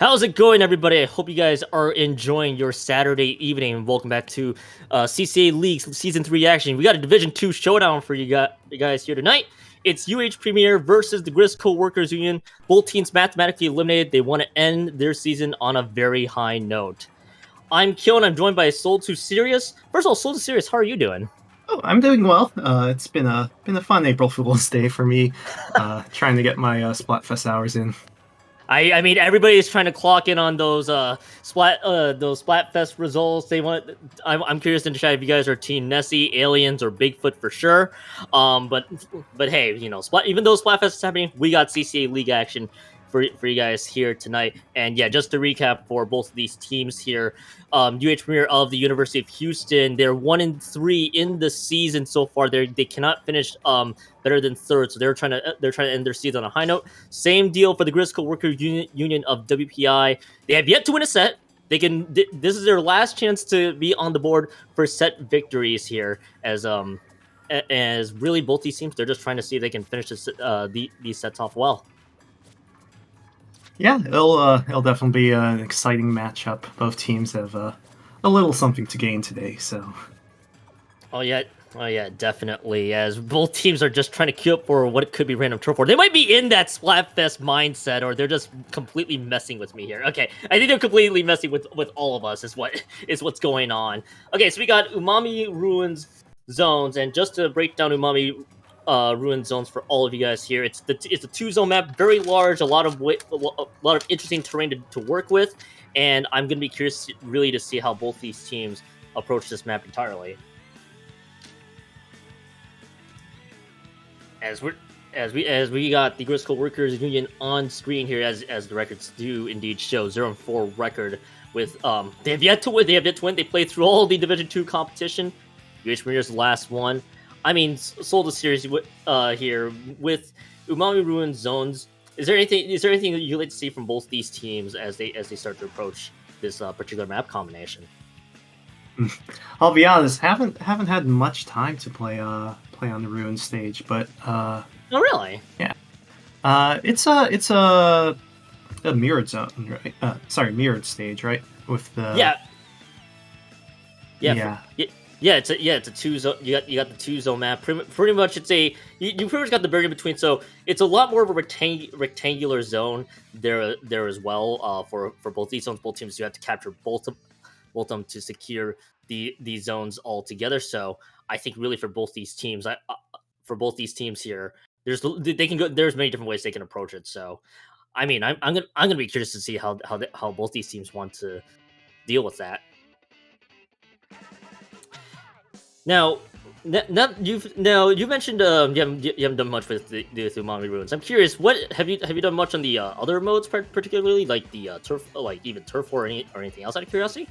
How's it going, everybody? I hope you guys are enjoying your Saturday evening. Welcome back to CCA League Season 3 action. We got a Division 2 showdown for you guys here tonight. It's UH Premier versus the Grizzco Workers Union. Both teams mathematically eliminated. They want to end their season on a very high note. I'm Keon. I'm joined by Soul to Sirius. First of all, Soul to Sirius, how are you doing? Oh, I'm doing well. It's been a fun April Fool's Day for me, trying to get my Splatfest hours in. I mean, everybody's trying to clock in on those Splatfest results. They want. I'm curious to decide if you guys are Team Nessie, Aliens, or Bigfoot for sure. But hey, even though Splatfest is happening, we got CCA League action for you guys here tonight. And yeah, just to recap for both of these teams here, UH Premier of the University of Houston, they're 1-3 in the season so far. They cannot finish better than third, so they're trying to end their season on a high note. Same deal for the Grizzco Workers Union of WPI. They have yet to win a set. This is their last chance to be on the board for set victories here, as really both these teams, they're just trying to see if they can finish these sets off well. Yeah, it'll definitely be an exciting matchup. Both teams have a little something to gain today, so. Oh yeah, definitely. As both teams are just trying to queue up for what could be random turf war. They might be in that Splatfest mindset, or they're just completely messing with me here. Okay, I think they're completely messing with all of us. Is what's going on. Okay, so we got Umami Ruins zones, and just to break down Umami ruin zones for all of you guys here. It's a 2-zone map, very large, a lot of interesting terrain to work with, and I'm going to be curious really to see how both these teams approach this map entirely. As we got the Grizzco Workers Union on screen here, as the records do indeed show, 0-4 record with they have yet to win. They played through all the Division 2 competition. UH Premier's last one. I mean, sold a series here with Umami Ruin zones. Is there anything that you'd like to see from both these teams as they start to approach this particular map combination? I'll be honest, haven't had much time to play on the Ruin stage, but oh really? Yeah, it's a mirrored zone, right? Mirrored stage, right? With the Yeah, it's a 2-zone. You got the 2-zone map. Pretty much, it's you pretty much got the barrier between. So it's a lot more of a rectangular zone there as well. For both these zones, both teams, you have to capture both of them to secure the zones all together. So I think really for both these teams, here, there's many different ways they can approach it. So I mean, I'm gonna be curious to see how both these teams want to deal with that. Now you've mentioned you haven't done much with the Umami Ruins. I'm curious, what have you done much on the other modes, particularly like the turf, like even turf war or anything else? Out of curiosity.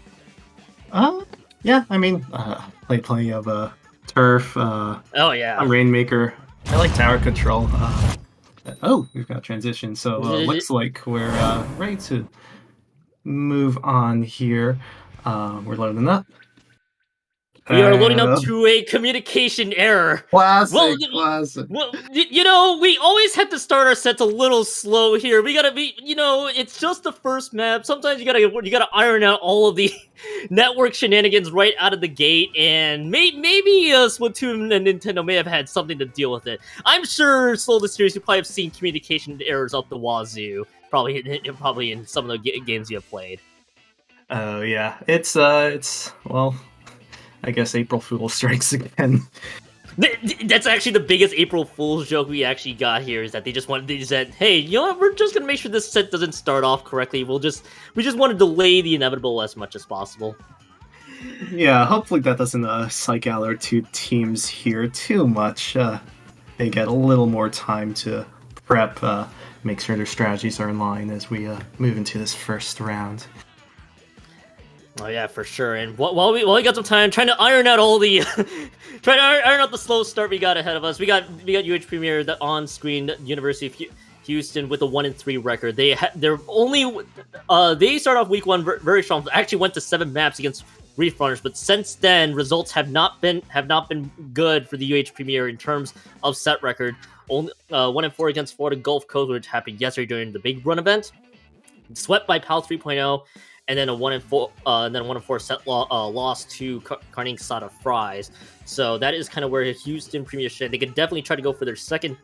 Yeah, I mean, played plenty of turf. Oh yeah, Rainmaker. I like tower control. We've got transition, so looks like we're ready to move on here. We're loading up. We are loading up to a communication error. Classic. Well, we always have to start our sets a little slow here. We gotta be, it's just the first map. Sometimes you gotta iron out all of the network shenanigans right out of the gate, and maybe Splatoon and Nintendo may have had something to deal with it. I'm sure Slow the Series, you probably have seen communication errors up the wazoo, probably in some of the games you have played. Oh yeah, it's well, I guess April Fool's strikes again. That's actually the biggest April Fool's joke we actually got here, is that they said, hey, you know what, we're just gonna make sure this set doesn't start off correctly. We just want to delay the inevitable as much as possible. Yeah, hopefully that doesn't psych out our two teams here too much. They get a little more time to prep, make sure their strategies are in line as we move into this first round. Oh yeah, for sure. And while we got some time trying to iron out all the iron out the slow start we got ahead of us, we got UH Premier, the on-screen University of Houston with a 1-3 record. They start off week one very strong. Actually went to 7 maps against Reef Runners, but since then results have not been good for the UH Premier in terms of set record. Only 1-4 against Florida Gulf Coast, which happened yesterday during the big run event. swept by PAL 3.0, and then a 1-4 set loss to Carnegie Sada Fries. So that is kind of where Houston Premier should. They could definitely try to go for their second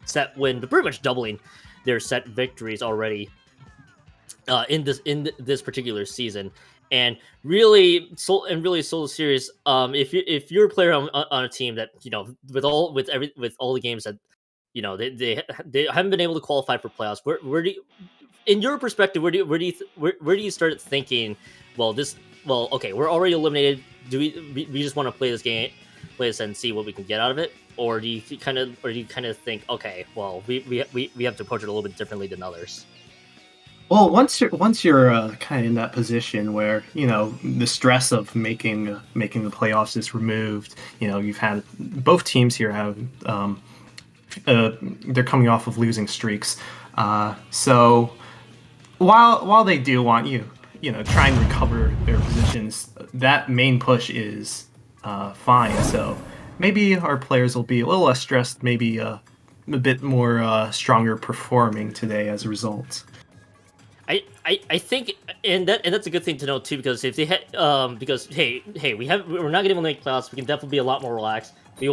set win, but pretty much doubling their set victories already in this particular season. And really, solo series. If you're a player on a team that with all the games that they haven't been able to qualify for playoffs, where do you, in your perspective, where do you start thinking? Okay, we're already eliminated. Do we just want to play this and see what we can get out of it, or do you kind of think, okay, well, we have to approach it a little bit differently than others? Well, once you're kind of in that position where the stress of making the playoffs is removed, you've had both teams here have they're coming off of losing streaks, so while they do want try and recover their positions, that main push is fine. So maybe our players will be a little less stressed, maybe a bit more stronger performing today as a result. I think, and that's a good thing to know too, because if they because we're not going to make playoffs, we can definitely be a lot more relaxed. We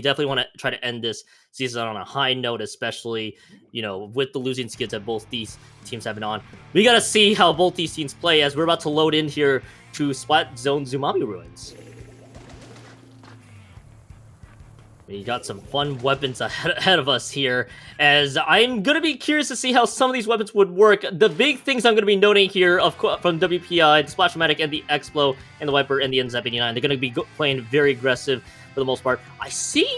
definitely want to try to end this season on a high note, especially with the losing skids that both these teams have been on. We got to see how both these teams play as we're about to load in here to Splat Zone Zumami Ruins. We got some fun weapons ahead of us here, as I'm going to be curious to see how some of these weapons would work. The big things I'm going to be noting here from WPI, the Splash-O-Matic and the Explo and the Viper and the NZ89, they're going to be playing very aggressive for the most part. I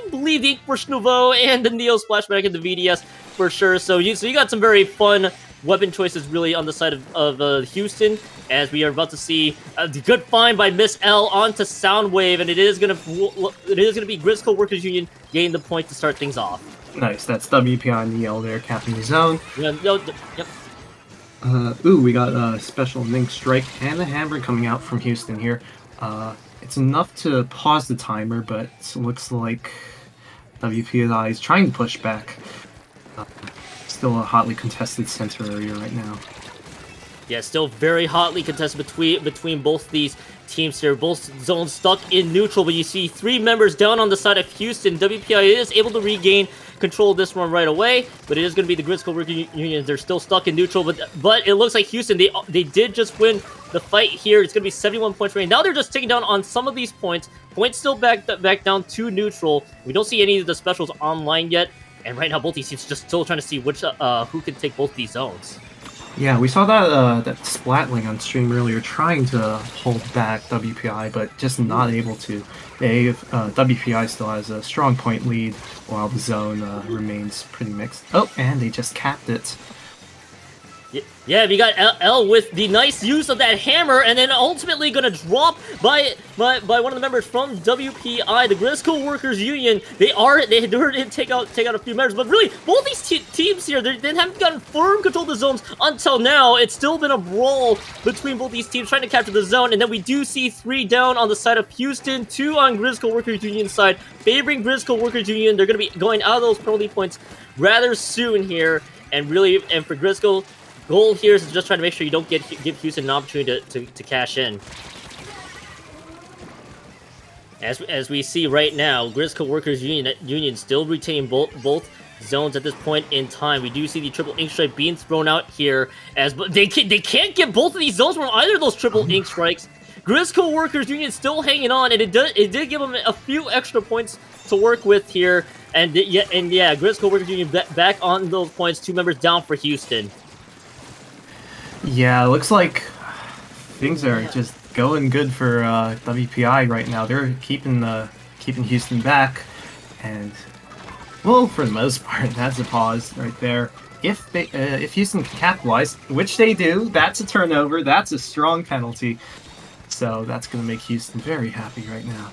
believe the Inkbrush Nouveau and the Neo Splash-O-Matic and the VDS for sure. So you got some very fun weapon choices really on the side of Houston, as we are about to see a good find by Miss L onto Soundwave, and it is gonna be Grizzco Workers Union getting the point to start things off. Nice, that's WPI and the L there capping the zone. Yep. We got a special Mink Strike and a Hammer coming out from Houston here. It's enough to pause the timer, but it looks like WPI is trying to push back. Still a hotly contested center area right now. Yeah, still very hotly contested between both these teams here. Both zones stuck in neutral, but you see 3 members down on the side of Houston. WPI is able to regain control of this one right away, but it is going to be the Grizzco Worker Union. They're still stuck in neutral, but it looks like Houston, they did just win the fight here. It's going to be 71 points for me. Now they're just taking down on some of these points. Points still back down to neutral. We don't see any of the specials online yet, and right now both these teams just still trying to see who can take both these zones. Yeah, we saw that Splatling on stream earlier trying to hold back WPI, but just not able to. WPI still has a strong point lead, while the zone remains pretty mixed. Oh, and they just capped it. Yeah, we got L with the nice use of that hammer, and then ultimately gonna drop by one of the members from WPI, the Grizzco Workers Union. They did take out a few members, but really both these teams here, they haven't gotten firm control of the zones until now. It's still been a brawl between both these teams trying to capture the zone, and then we do see 3 down on the side of Houston, 2 on Grizzco Workers Union side, favoring Grizzco Workers Union. They're gonna be going out of those penalty points rather soon here, and for Grizzco, goal here is just trying to make sure you don't give Houston an opportunity to cash in. As we see right now, Grizzco Workers Union still retaining both zones at this point in time. We do see the triple ink strike being thrown out here, but they can't get both of these zones from either of those triple ink strikes. Grizzco Workers Union still hanging on, and it did give them a few extra points to work with here. And yeah, Grizzco Workers Union back on those points. 2 members down for Houston. Yeah, it looks like things are just going good for WPI right now. They're keeping Houston back, and well, for the most part, that's a pause right there. If Houston can capitalize, which they do, that's a turnover. That's a strong penalty. So that's going to make Houston very happy right now.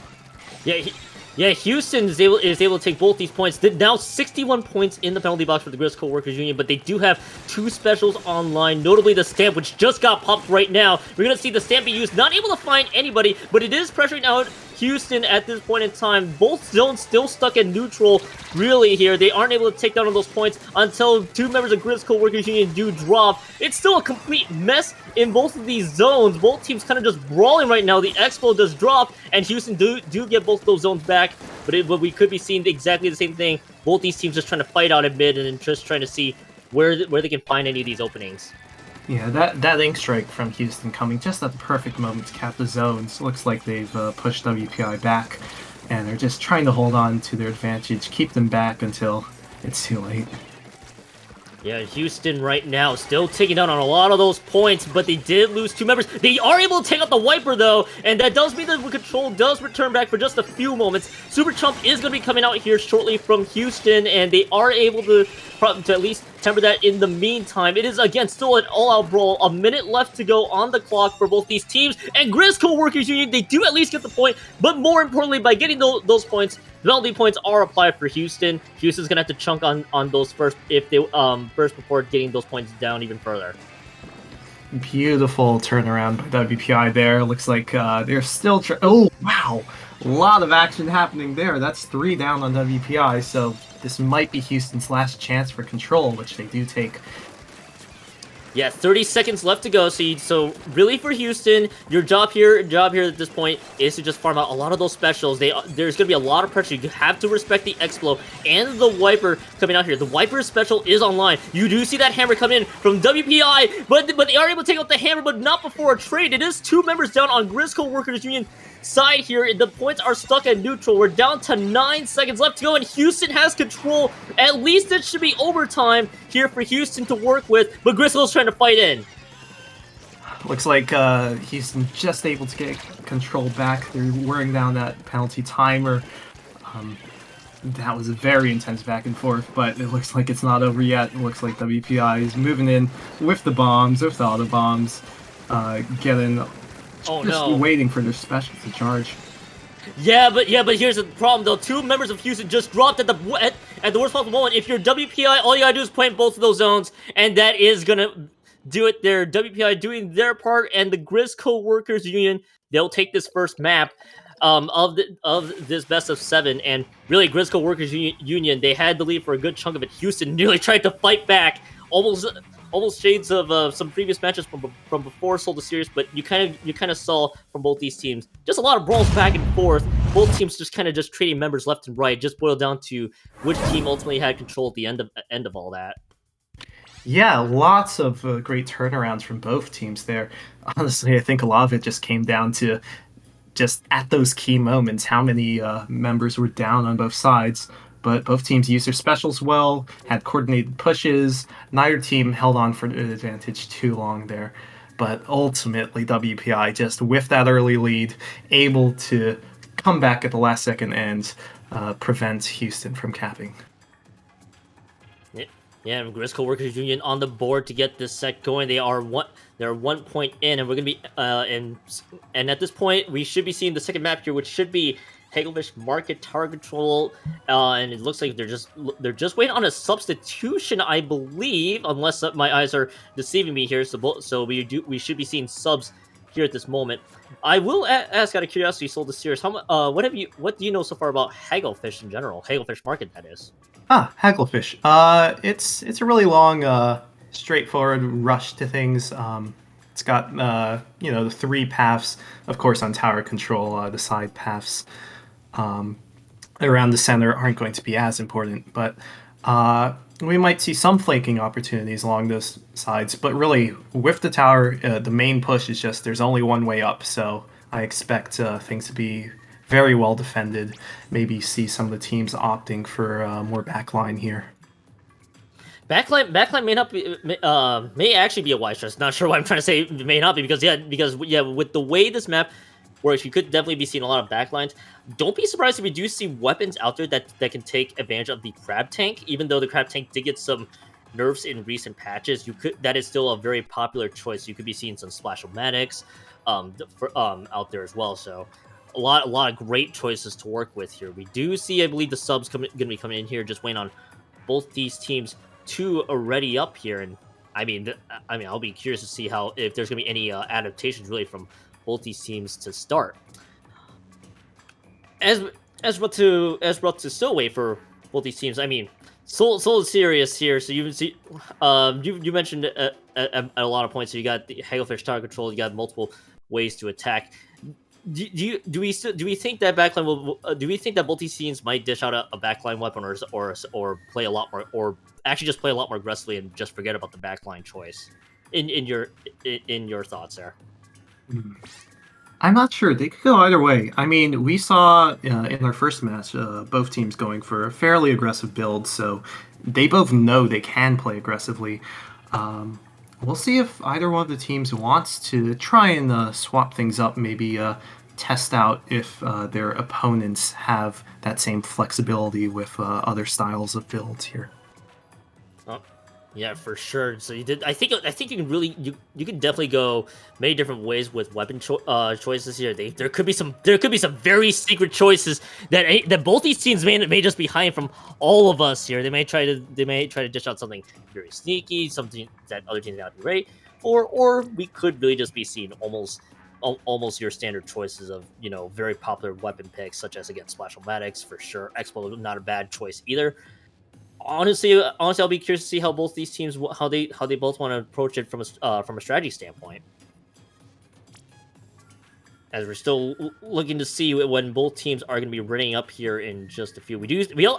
Yeah, Houston is able to take both these points. Now 61 points in the penalty box for the Grizzco Workers Union, but they do have 2 specials online, notably the Stamp, which just got popped right now. We're going to see the Stamp be used, not able to find anybody, but it is pressuring out Houston at this point in time. Both zones still stuck in neutral, really, here. They aren't able to take down on those points until two members of Grizzco Workers Union do drop. It's still a complete mess in both of these zones. Both teams kind of just brawling right now. The Expo does drop, and Houston do get both those zones back, but we could be seeing exactly the same thing. Both these teams just trying to fight out in mid and just trying to see where they can find any of these openings. Yeah, that ink strike from Houston coming just at the perfect moment to cap the zones. Looks like they've pushed WPI back, and they're just trying to hold on to their advantage, keep them back until it's too late. Yeah, Houston right now still taking down on a lot of those points, but they did lose two members. They are able to take out the Wiper, though, and that does mean that the control does return back for just a few moments. Super Chump is going to be coming out here shortly from Houston, and they are able to at least temper that in the meantime. It is, again, still an all-out brawl. A minute left to go on the clock for both these teams, and Grizzco Workers Union, they do at least get the point, but more importantly, by getting those points, penalty points are applied for Houston. Houston's gonna have to chunk on those first if they first before getting those points down even further. Beautiful turnaround by WPI there. Looks like they're still oh wow, a lot of action happening there. That's 3 down on WPI, so this might be Houston's last chance for control, which they do take. Yeah, 30 seconds left to go. So really for Houston, your job here at this point is to just farm out a lot of those specials. There's going to be a lot of pressure. You have to respect the Explo and the Wiper coming out here. The Wiper special is online. You do see that hammer come in from WPI, but they are able to take out the hammer, but not before a trade. It is 2 members down on Grizzco Workers Union side here. The points are stuck at neutral. We're down to 9 seconds left to go, and Houston has control. At least it should be overtime here for Houston to work with, but Grizzco's trying to fight in. Looks like Houston just able to get control back. They're wearing down that penalty timer. That was a very intense back and forth, but it looks like it's not over yet. It looks like WPI is moving in with the bombs, with the auto bombs, getting waiting for their special to charge. Yeah, but here's the problem though. 2 members of Houston just dropped at the worst possible moment. If you're WPI, all you gotta do is plant both of those zones, and that is gonna do it there. WPI doing their part, and the Grizzco Workers Union, they'll take this first map of this best of 7. And really, Grizzco Workers Union, they had the lead for a good chunk of it. Houston nearly tried to fight back, almost shades of some previous matches from before Soul the Series, but you kind of saw from both these teams just a lot of brawls back and forth. Both teams just trading members left and right. Just boiled down to which team ultimately had control at the end of all that. Yeah, lots of great turnarounds from both teams there. Honestly, I think a lot of it just came down to just at those key moments how many members were down on both sides. But both teams used their specials well, had coordinated pushes. Neither team held on for an advantage too long there. But ultimately, WPI just with that early lead, able to come back at the last second and prevent Houston from capping. Yeah, Grizzco Workers Union on the board to get this set going. They're 1 point in, and we're gonna be and at this point we should be seeing the second map here, which should be Hagelfish Market Tower Control, and it looks like they're just waiting on a substitution, I believe, unless my eyes are deceiving me here. So we should be seeing subs here at this moment. I will ask out of curiosity, Soul the Series, what do you know so far about Hagelfish in general? Hagelfish Market, that is. Hagelfish. It's a really long, straightforward rush to things. It's got the 3 paths, of course, on tower control. The side paths around the center aren't going to be as important, but we might see some flanking opportunities along those sides. But really, with the tower, the main push is just there's only one way up, so I expect things to be very well defended. Maybe see some of the teams opting for more backline here. Backline may not be, may actually be a wise choice. Not sure why I'm trying to say it may not be, because with the way this map works, you could definitely be seeing a lot of backlines. Don't be surprised if we do see weapons out there that can take advantage of the Crab Tank. Even though the Crab Tank did get some nerfs in recent patches, that is still a very popular choice. You could be seeing some Splash-O-Matics out there as well. So a lot of great choices to work with here. We do see, I believe, the subs going to be coming in here, just waiting on both these teams to already up here. And I mean, I'll be curious to see if there's going to be any adaptations really from both these teams to start. as we're about to still wait for both these teams. I mean, Soul is serious here. So you see, you mentioned at a lot of points. So you got the Hagelfish tower control. You got multiple ways to attack. Do we think that backline will? Do we think that both these teams might dish out a backline weapon, or play a lot more, or actually just play a lot more aggressively and just forget about the backline choice? In your thoughts there. Hmm. I'm not sure. They could go either way. I mean, we saw in our first match both teams going for a fairly aggressive build, so they both know they can play aggressively. Um, we'll see if either one of the teams wants to try and swap things up, maybe test out if their opponents have that same flexibility with other styles of builds here. Oh, yeah, for sure. So you did. I think you can really you can definitely go many different ways with weapon choices here. There could be some very secret choices that both these teams may just be hiding from all of us here. They may try to dish out something very sneaky, something that other teams may not be ready, or we could really just be seeing almost your standard choices of very popular weapon picks, such as again Splash-O-Matics for sure. Expo not a bad choice either. Honestly, I'll be curious to see how both these teams how they both want to approach it from a strategy standpoint. As we're still looking to see when both teams are going to be running up here in just a few.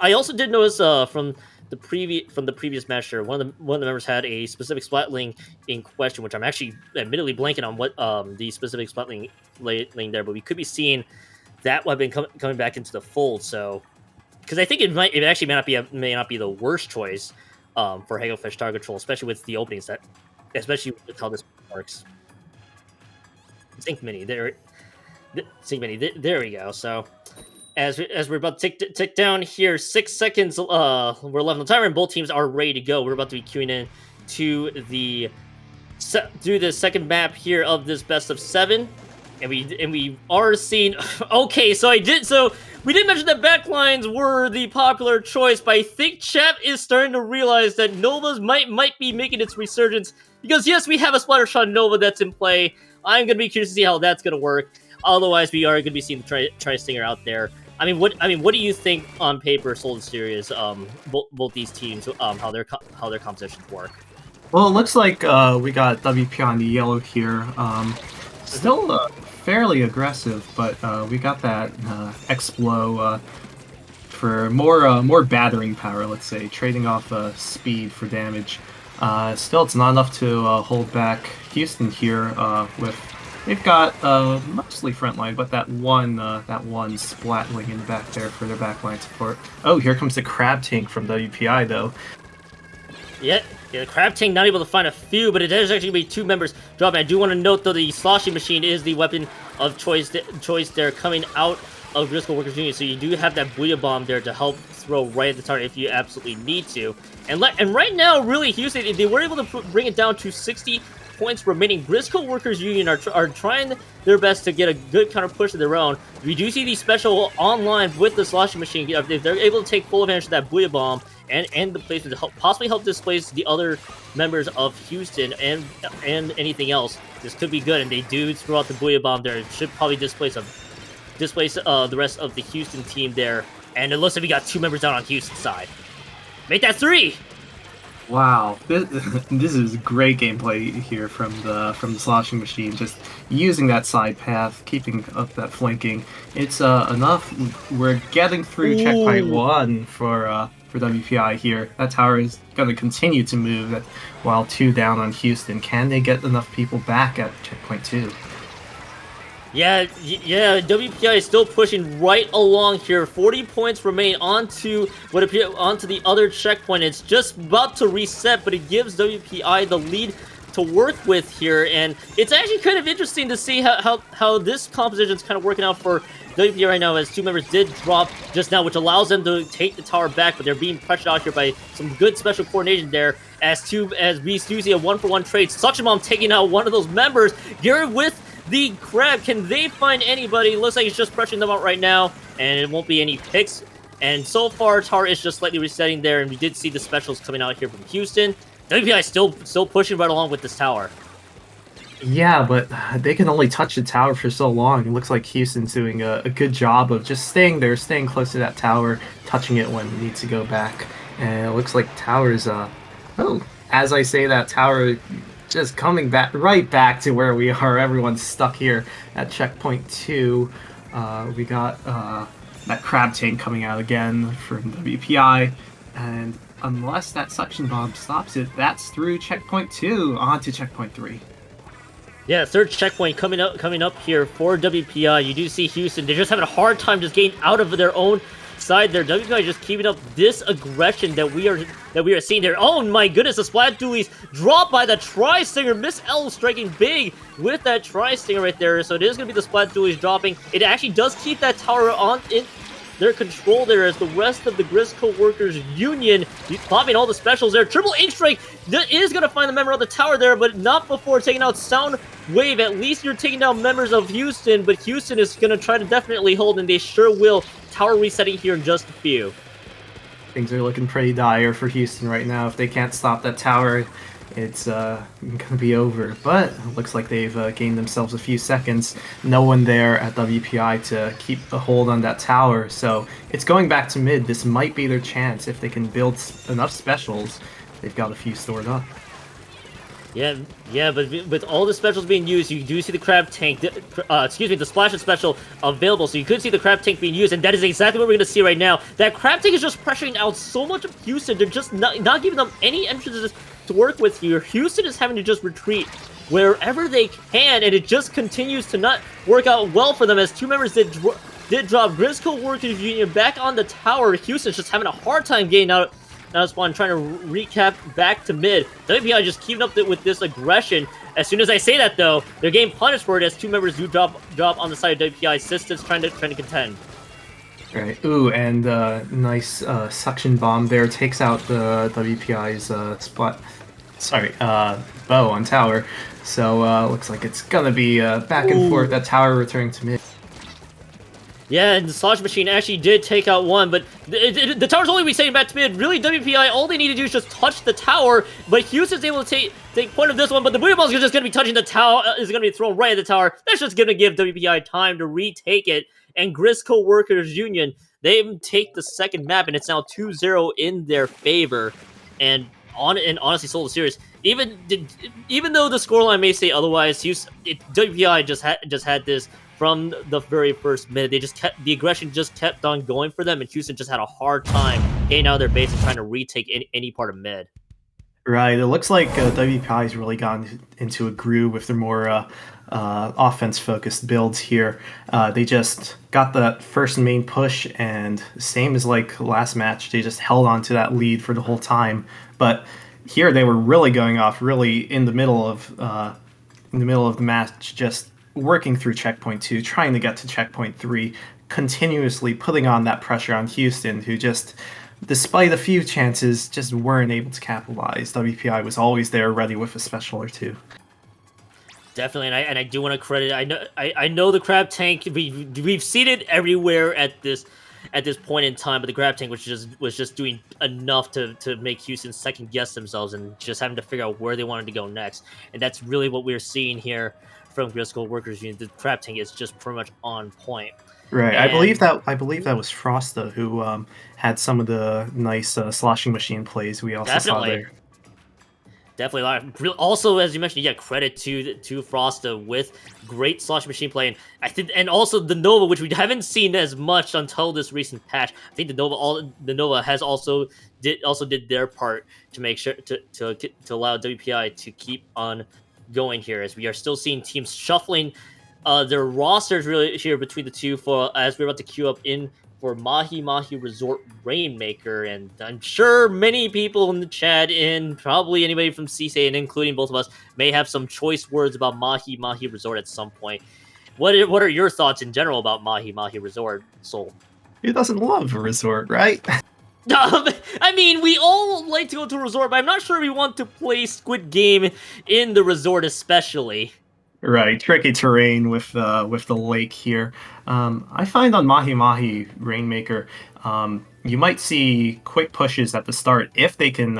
I also did notice from the previous match here, one of the members had a specific splatling in question, which I'm actually admittedly blanking on what the specific splatling lane there, but we could be seeing that weapon coming back into the fold. So, because I think it actually may not be the worst choice for Hagelfish Tower Control, especially with the openings especially with how this works. Sync Mini there. There we go. So as we're about to tick down here, 6 seconds we're left on timer, and both teams are ready to go. We're about to be queuing in to the second map here of this best of 7, and we are seeing. Okay, so we did mention that backlines were the popular choice, but I think chat is starting to realize that Nova's might be making its resurgence, because yes, we have a Splattershot Nova that's in play. I'm gonna be curious to see how that's gonna work. Otherwise, we are going to be seeing the Tri-Stinger out there. What do you think on paper, Soul and Serious, both these teams, how their compositions work? Well, it looks like we got WPI on the yellow here. Still fairly aggressive, but we got that Explo for more battering power, let's say, trading off speed for damage. Still, it's not enough to hold back Houston here with... They've got mostly frontline, but that one splatling in the back there for their backline support. Oh, here comes the Crab Tank from WPI, though. Yeah, the Crab Tank not able to find a few, but it is actually going to be 2 members dropping. I do want to note, though, the Sloshing Machine is the weapon of choice there coming out of Grizzco Workers Union, so you do have that Booyah Bomb there to help throw right at the target if you absolutely need to. And right now, really, Houston, they were able to bring it down to 60 points remaining. Grizzco Workers Union are trying their best to get a good counter push of their own. We do see these special online with the Sloshing Machine. If they're able to take full advantage of that Booyah Bomb and the placement to possibly help displace the other members of Houston and anything else, this could be good. And they do throw out the Booyah Bomb there. It should probably displace the rest of the Houston team there. And it looks like we got 2 members down on Houston's side. Make that 3! Wow, this is great gameplay here from the Sloshing Machine. Just using that side path, keeping up that flanking. It's enough. We're getting through checkpoint 1 for WPI here. That tower is going to continue to move while 2 down on Houston. Can they get enough people back at checkpoint 2? Yeah, WPI is still pushing right along here. 40 points remain onto the other checkpoint. It's just about to reset, but it gives WPI the lead to work with here, and it's actually kind of interesting to see how this composition is kind of working out for WPI right now, as 2 members did drop just now, which allows them to take the tower back, but they're being pressured out here by some good special coordination there, as we do see a 1-for-1 trade. Suction Bomb taking out one of those members. Garrett with the Crab, can they find anybody? Looks like it's just pressuring them out right now, and it won't be any picks. And so far, tower is just slightly resetting there, and we did see the specials coming out here from Houston. WPI still pushing right along with this tower. Yeah, but they can only touch the tower for so long. It looks like Houston's doing a good job of just staying there, staying close to that tower, touching it when it needs to go back. And it looks like Tower's, oh, as I say that, Tower just coming back, right back to where we are. Everyone's stuck here at checkpoint 2. We got that crab tank coming out again from WPI. And unless that suction bomb stops it, that's through checkpoint 2, on to checkpoint 3. Yeah, third checkpoint coming up here for WPI. You do see Houston. They're just having a hard time just getting out of their own side there. WPI just keeping up this aggression that we are seeing there. Oh my goodness, the Splat Dualies dropped by the Tri-Stinger. Miss L striking big with that Tri-Stinger right there. So it is going to be the Splat Dualies dropping. It actually does keep that tower on in their control there as the rest of the Grizzco Workers Union popping all the specials there. Triple Ink Strike is going to find the member of the tower there, but not before taking out Sound Wave. At least you're taking down members of Houston, but Houston is going to try to definitely hold, and they sure will. Tower resetting here in just a few. Things are looking pretty dire for Houston right now. If they can't stop that tower, it's going to be over. But it looks like they've gained themselves a few seconds. No one there at WPI to keep a hold on that tower. So it's going back to mid. This might be their chance if they can build enough specials. They've got a few stored up. Yeah, but with all the specials being used, you do see the crab tank, the splash special available, so you could see the crab tank being used, and that is exactly what we're going to see right now. That crab tank is just pressuring out so much of Houston, they're just not giving them any entrances to work with here. Houston is having to just retreat wherever they can, and it just continues to not work out well for them as two members did drop Grizzco Workers Union back on the tower. Houston's just having a hard time getting out of spawn, trying to recap back to mid. WPI just keeping up with this aggression. As soon as I say that, though, they're getting punished for it as two members do drop on the side of WPI. Sisters trying to contend. Right. Ooh, and nice suction bomb there takes out the WPI's bow on tower. So looks like it's gonna be back and forth. That tower returning to mid. Yeah, and the Slosh Machine actually did take out one, but the tower's only resetting back to mid. Really, WPI, all they need to do is just touch the tower, but Houston's able to take point of this one, but the Booty Ball is just going to be touching the tower, is going to be thrown right at the tower. That's just going to give WPI time to retake it, and Grizzco Workers Union, they take the second map, and it's now 2-0 in their favor, and honestly, sold the series. Even though the scoreline may say otherwise, WPI just had this from the very first minute. The aggression just kept on going for them, and Houston just had a hard time getting out of their base and trying to retake any part of mid. Right. It looks like WPI's really gotten into a groove with their more offense-focused builds here. They just got the first main push, and same as like last match, they just held on to that lead for the whole time. But here they were really going off, really in the middle of the match, just working through checkpoint 2, trying to get to checkpoint 3, continuously putting on that pressure on Houston, who just, despite a few chances, just weren't able to capitalize. WPI was always there, ready with a special or two. Definitely, and I do want to credit. I know the crab tank. We've seen it everywhere at this point in time, but the crab tank was just doing enough to make Houston second guess themselves and just having to figure out where they wanted to go next. And that's really what we're seeing here from Grizzco Workers Union. The crab tank is just pretty much on point. Right. And I believe that was Frosta who had some of the nice sloshing machine plays we also saw there. Definitely a lot. Also, as you mentioned, yeah, credit to Frosta with great slosh machine play, and I think, and also the Nova, which we haven't seen as much until this recent patch. I think the Nova has also did their part to make sure to allow WPI to keep on going here, as we are still seeing teams shuffling their rosters really here between the two as we're about to queue up in for Mahi Mahi Resort Rainmaker, and I'm sure many people in the chat, and probably anybody from CCA, and including both of us, may have some choice words about Mahi Mahi Resort at some point. What are your thoughts in general about Mahi Mahi Resort, Soul? Who doesn't love a resort, right? I mean, we all like to go to a resort, but I'm not sure we want to play Squid Game in the resort especially. Right, tricky terrain with the lake here. I find on Mahi Mahi Rainmaker, you might see quick pushes at the start if they can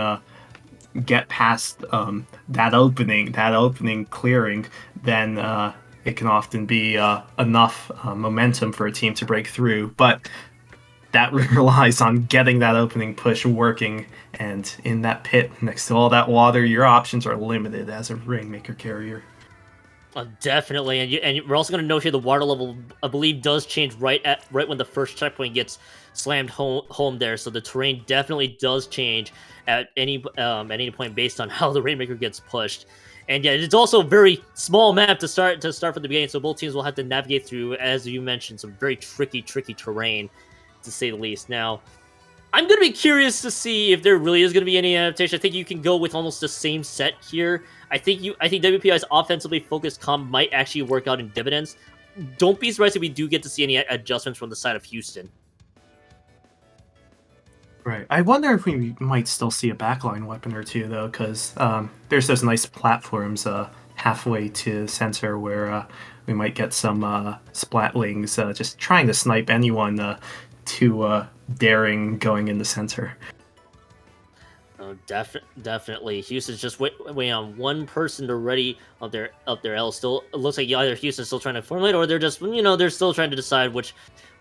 get past that opening clearing, then it can often be enough momentum for a team to break through. But that relies on getting that opening push working, and in that pit next to all that water, your options are limited as a Rainmaker carrier. Definitely, and we're also going to note here the water level, I believe, does change right when the first checkpoint gets slammed home there. So the terrain definitely does change at any point based on how the Rainmaker gets pushed. And yeah, it's also a very small map to start from the beginning, so both teams will have to navigate through, as you mentioned, some very tricky terrain, to say the least. Now, I'm going to be curious to see if there really is going to be any adaptation. I think you can go with almost the same set here. I think WPI's offensively focused comp might actually work out in dividends. Don't be surprised if we do get to see any adjustments from the side of Houston. Right. I wonder if we might still see a backline weapon or two, though, because there's those nice platforms halfway to center where we might get some splatlings just trying to snipe anyone too daring going in the center. Oh, definitely. Houston's just waiting on one person to ready up their L. Still, it looks like either Houston's still trying to formulate, or they're just, they're still trying to decide which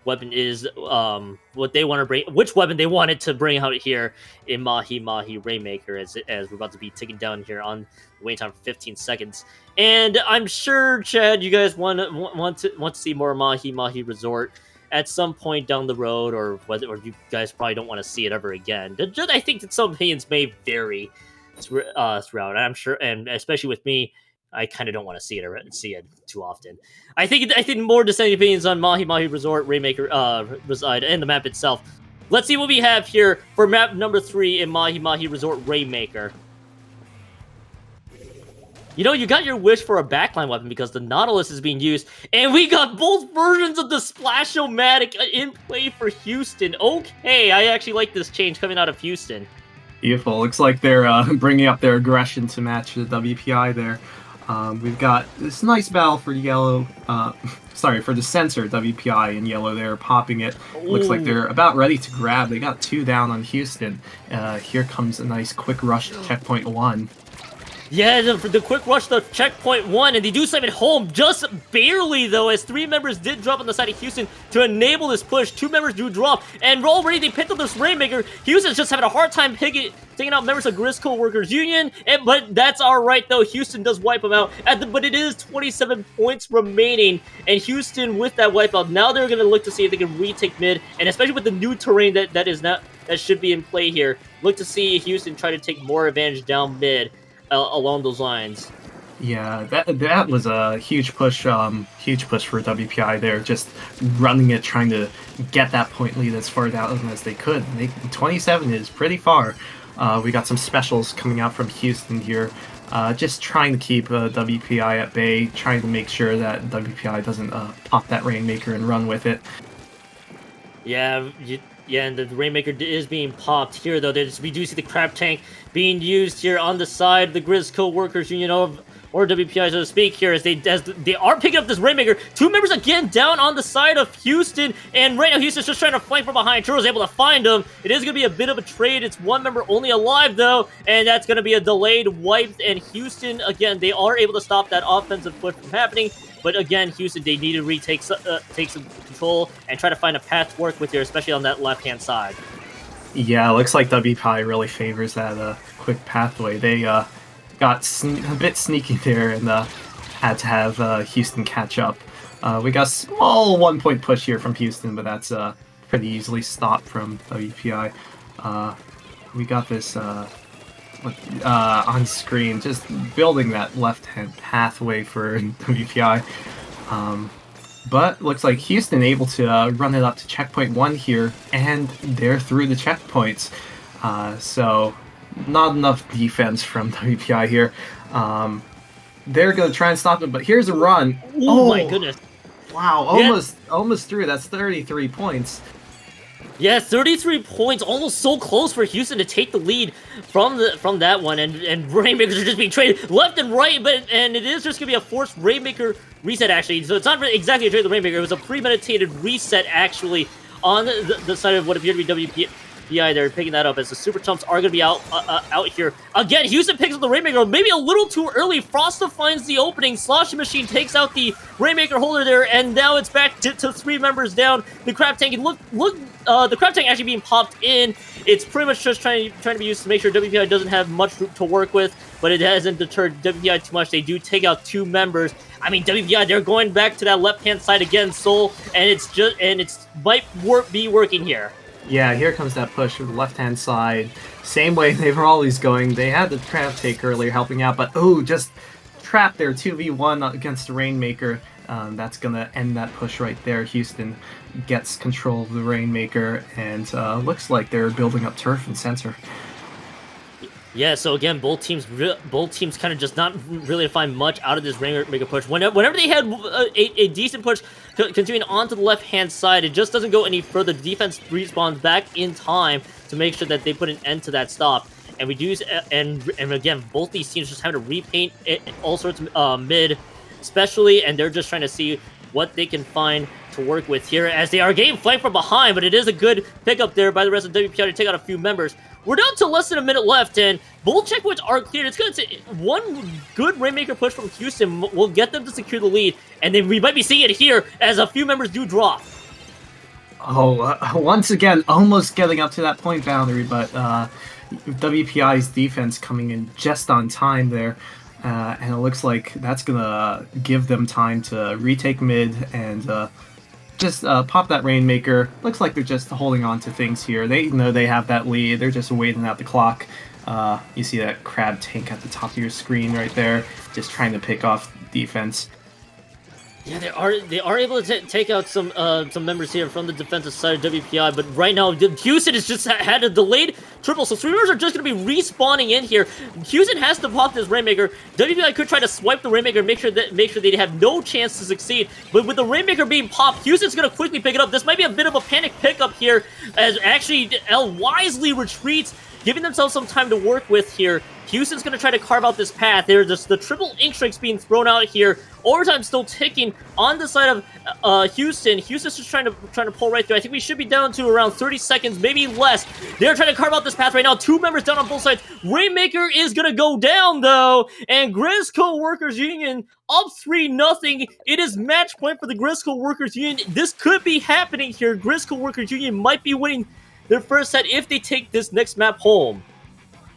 weapon is what they want to bring, which weapon they wanted to bring out here in Mahi Rainmaker, as we're about to be ticking down here on waiting time for 15 seconds. And I'm sure, Chad, you guys want to see more Mahi Resort at some point down the road, or you guys probably don't want to see it ever again. I think that some opinions may vary throughout. I'm sure, and especially with me, I kind of don't want to see it too often. I think more dissenting opinions on Mahi Resort Rainmaker reside and the map itself. Let's see what we have here for map number 3 in Mahi Resort Rainmaker. You got your wish for a backline weapon because the Nautilus is being used, and we got both versions of the Splash-O-Matic in play for Houston. Okay, I actually like this change coming out of Houston. Beautiful. Looks like they're bringing up their aggression to match the WPI there. We've got this nice battle for yellow, for the sensor WPI in yellow there, popping it. Ooh. Looks like they're about ready to grab. They got 2 down on Houston. Here comes a nice quick rush to checkpoint 1. Yeah, the quick rush to checkpoint 1, and they do slam it home just barely, though, as 3 members did drop on the side of Houston to enable this push. 2 members do drop, and already they picked up this Rainmaker. Houston's just having a hard time taking out members of Grizzco Workers Union, but that's alright, though. Houston does wipe them out, but it is 27 points remaining, and Houston, with that wipeout, now they're going to look to see if they can retake mid, and especially with the new terrain that should be in play here, look to see Houston try to take more advantage down mid. Along those lines. Yeah, that was a huge push for WPI there, just running it, trying to get that point lead as far down as they could. 27 is pretty far. We got some specials coming out from Houston here, just trying to keep WPI at bay, trying to make sure that WPI doesn't pop that Rainmaker and run with it. Yeah, and the Rainmaker is being popped here, though. We do see the Crab Tank being used here on the side of the Grizzco Workers Union or WPI, so to speak, here, as they are picking up this Rainmaker. 2 members again down on the side of Houston, and right now Houston's just trying to flank from behind. Churro's able to find him. It is going to be a bit of a trade. It's 1 member only alive, though, and that's going to be a delayed wipe, and Houston, again, they are able to stop that offensive push from happening. But again, Houston, they need to take some control and try to find a path to work with here, especially on that left-hand side. Yeah, it looks like WPI really favors that quick pathway. They got a bit sneaky there and had to have Houston catch up. We got a small 1-point push here from Houston, but that's pretty easily stopped from WPI. We got this on screen, just building that left-hand pathway for WPI. But looks like Houston able to run it up to checkpoint 1 here, and they're through the checkpoints. So not enough defense from WPI here. They're going to try and stop them, but here's a run. Oh my goodness. Wow, almost through. That's 33 points. Yeah, 33 points, almost so close for Houston to take the lead from that one, and Rainmakers are just being traded left and right, and it is just going to be a forced Rainmaker reset, actually. So it's not exactly a trade of the Rainmaker, it was a premeditated reset, actually, on the side of what appeared to be WPI. They're picking that up as the Super Chumps are going to be out here. Again, Houston picks up the Rainmaker, maybe a little too early. Frosta finds the opening. Sloshing Machine takes out the Rainmaker holder there, and now it's back to 3 members down. The Crab Tank, the Crab Tank actually being popped in. It's pretty much just trying to be used to make sure WPI doesn't have much to work with, but it hasn't deterred WPI too much. They do take out 2 members. I mean, WPI, they're going back to that left-hand side again, Soul, and it's might be working here. Yeah, here comes that push from the left-hand side. Same way they were always going. They had the trap take earlier helping out, but just trapped there 2v1 against the Rainmaker. That's going to end that push right there. Houston gets control of the Rainmaker, and looks like they're building up turf and center. Yeah, so again, both teams kind of just not really find much out of this Rainmaker push. Whenever they had a decent push continuing onto the left-hand side, it just doesn't go any further. The defense respawns back in time to make sure that they put an end to that stop. And we do, and again, both these teams just having to repaint all sorts of mid, especially, and they're just trying to see what they can find to work with here as they are getting flanked from behind, but it is a good pickup there by the rest of WPI to take out a few members. We're down to less than a minute left, and both checkpoints are cleared. It's going to take one good Rainmaker push from Houston will get them to secure the lead, and then we might be seeing it here as a few members do drop. Once again, almost getting up to that point boundary, but WPI's defense coming in just on time there. And it looks like that's going to give them time to retake mid and just pop that Rainmaker. Looks like they're just holding on to things here. They know they have that lead. They're just waiting out the clock. You see that Crab Tank at the top of your screen right there, just trying to pick off defense. Yeah, they are able to take out some members here from the defensive side of WPI, but right now Houston has just had a delayed triple, so 3 members are just going to be respawning in here. Houston has to pop this Rainmaker. WPI could try to swipe the Rainmaker, make sure they have no chance to succeed, but with the Rainmaker being popped, Houston's going to quickly pick it up. This might be a bit of a panic pickup here, as actually L wisely retreats, giving themselves some time to work with here. Houston's going to try to carve out this path. There's just the triple ink strikes being thrown out here. Overtime still ticking on the side of Houston. Houston's just trying to pull right through. I think we should be down to around 30 seconds, maybe less. They're trying to carve out this path right now. 2 members down on both sides. Rainmaker is going to go down, though. And Grizzco Workers Union up 3-0. It is match point for the Grizzco Workers Union. This could be happening here. Grizzco Workers Union might be winning their first set if they take this next map home.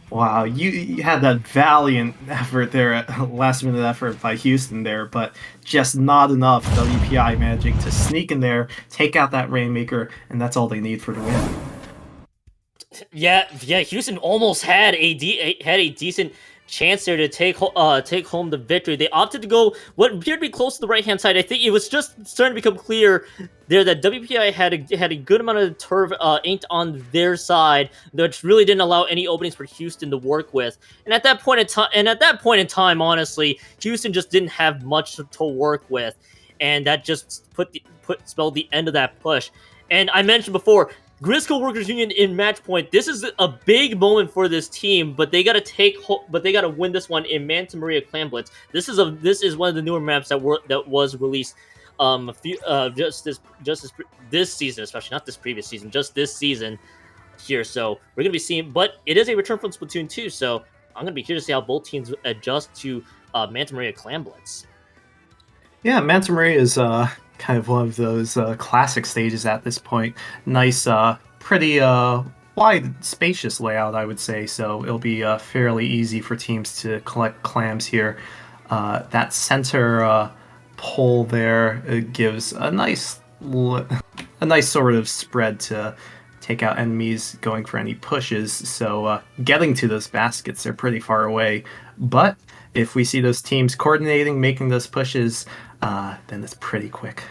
Wow, you had that valiant effort there, last-minute effort by Houston there, but just not enough. WPI managing to sneak in there, take out that Rainmaker, and that's all they need for the win. Yeah, Houston almost had a decent chance there to take home the victory. They opted to go what appeared to be close to the right-hand side. I think it was just starting to become clear there that WPI had a good amount of turf inked on their side, which really didn't allow any openings for Houston to work with. And at that point in time, honestly, Houston just didn't have much to work with, and that just spelled the end of that push. And I mentioned before, Grizzco Workers Union in match point. This is a big moment for this team, but they gotta win this one in Manta Maria Clan Blitz. This is one of the newer maps that was released this season, especially not this previous season, just this season here. So we're gonna be seeing, but it is a return from Splatoon 2, so I'm gonna be curious to see how both teams adjust to Manta Maria Clan Blitz. Yeah, Manta Maria is kind of one of those classic stages at this point. Nice, pretty wide, spacious layout, I would say, so it'll be fairly easy for teams to collect clams here. That center pole there gives a nice sort of spread to take out enemies going for any pushes, so getting to those baskets are pretty far away. But if we see those teams coordinating, making those pushes, then it's pretty quick.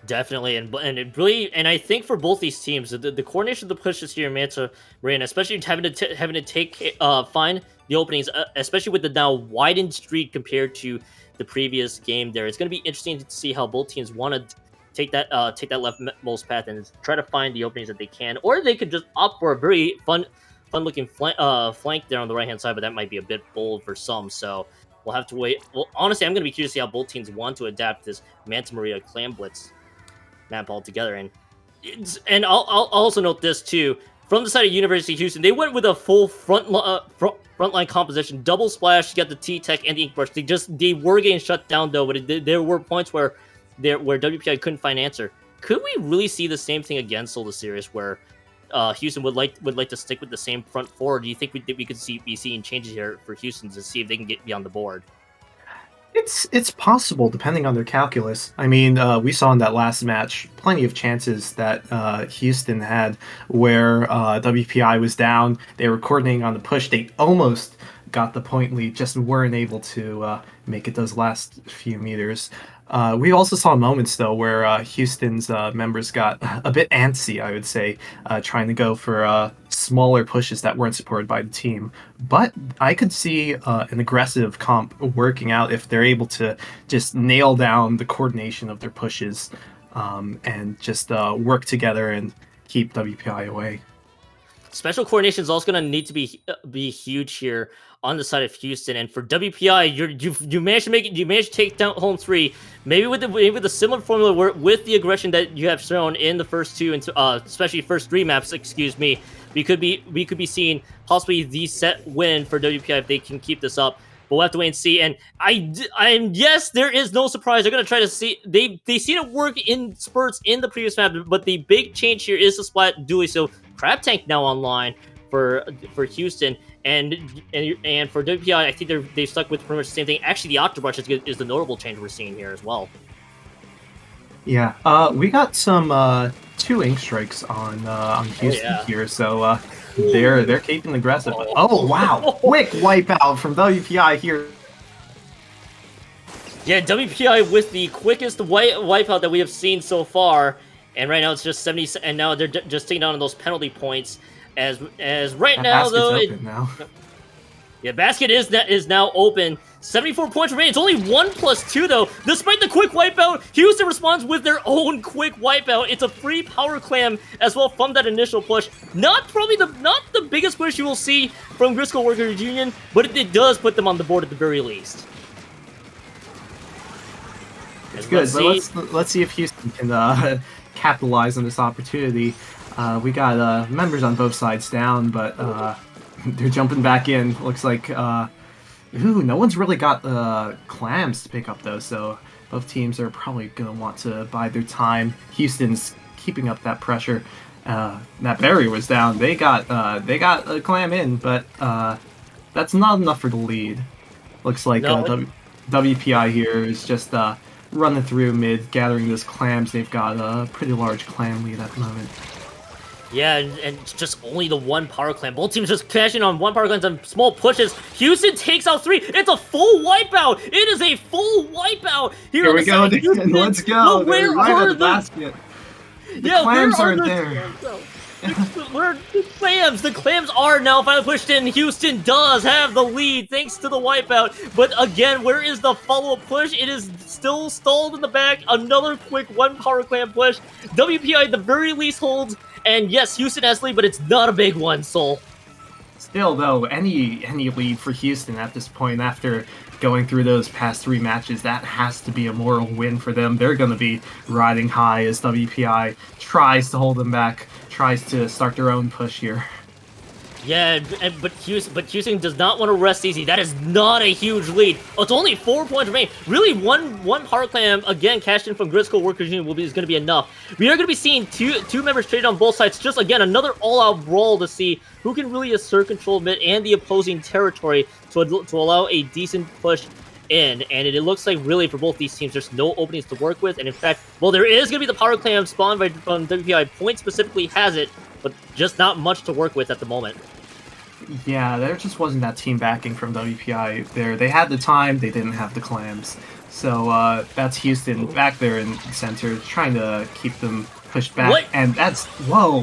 Definitely, and I think for both these teams, the coordination of the pushes here in Manta Maria, especially having to find the openings, especially with the now widened street compared to the previous game, there, it's going to be interesting to see how both teams want to take that leftmost path and try to find the openings that they can, or they could just opt for a very fun-looking flank there on the right-hand side, but that might be a bit bold for some, so we'll have to wait. Well, honestly, I'm going to be curious to see how both teams want to adapt this Manta Maria Clan Blitz map altogether. And And I'll also note this too. From the side of University of Houston, they went with a full frontline composition, double splash. You got the T Tech and the Ink Brush. They were getting shut down though, but there were points where WPI couldn't find answer. Could we really see the same thing again, Soul Series, where Houston would like to stick with the same front four? Or do you think we could be seeing changes here for Houston to see if they can get beyond the board? It's possible, depending on their calculus. I mean, we saw in that last match plenty of chances that Houston had where WPI was down. They were coordinating on the push. They almost got the point lead, just weren't able to make it those last few meters. We also saw moments, though, where Houston's members got a bit antsy, I would say, trying to go for smaller pushes that weren't supported by the team. But I could see an aggressive comp working out if they're able to just nail down the coordination of their pushes and just work together and keep WPI away. Special coordination is also going to need to be huge here on the side of Houston, and for WPI, you managed to make it. You managed to take down home 3, maybe with the similar formula where, with the aggression that you have shown in the first 2 and especially first 3 maps. Excuse me, we could be seeing possibly the set win for WPI if they can keep this up. But we'll have to wait and see. And yes, there is no surprise. They're gonna try to see they've seen it work in spurts in the previous map, but the big change here is the splat dually. So Crab Tank now online for Houston, and for WPI, I think they've stuck with pretty much the same thing. Actually, the Octobrush is the notable change we're seeing here as well. Yeah, we got some 2 ink strikes on Houston here, so they're keeping aggressive. Oh wow, quick wipeout from WPI here. Yeah, WPI with the quickest wipeout that we have seen so far, and right now it's just 70, and now they're just taking down those penalty points. As right That now though, basket is now open. 74 points remaining. It's only 1+2 though. Despite the quick wipeout, Houston responds with their own quick wipeout. It's a free power clam as well from that initial push. Not the biggest push you will see from Grizzco Workers Union, but it does put them on the board at the very least. It's good, but let's see if Houston can capitalize on this opportunity. We got members on both sides down, but they're jumping back in. Looks like no one's really got clams to pick up though, so both teams are probably gonna want to bide their time. Houston's keeping up that pressure. That barrier was down. They got a clam in, but that's not enough for the lead. Looks like WPI here is just running through mid, gathering those clams. They've got a pretty large clam lead at the moment. Yeah, and just only the 1 power clam. Both teams just cashing on 1 power clam and small pushes. Houston takes out 3. It's a full wipeout. It is a full wipeout. Here we go. Let's go. They're right at the basket. The clams aren't there. Where the clams? The clams are now finally pushed in. Houston does have the lead thanks to the wipeout. But again, where is the follow-up push? It is still stalled in the back. Another quick 1 power clam push. WPI at the very least holds. And yes, Houston has lead, but it's not a big one, Soul. Still, though, any lead for Houston at this point after going through those past 3 matches, that has to be a moral win for them. They're going to be riding high as WPI tries to hold them back, tries to start their own push here. Yeah, but Houston does not want to rest easy. That is not a huge lead. Oh, it's only 4 points remaining. Really, one power clam again cashed in from Grizzco Workers Union is going to be enough. We are going to be seeing two members traded on both sides. Just again another all-out brawl to see who can really assert control of it and the opposing territory to allow a decent push in. And it looks like really for both these teams, there's no openings to work with. And in fact, well, there is going to be the power clam spawned from WPI. Point specifically has it, but just not much to work with at the moment. Yeah, there just wasn't that team backing from WPI there. They had the time, they didn't have the clams. So that's Houston back there in the center, trying to keep them pushed back. What? And that's... Whoa!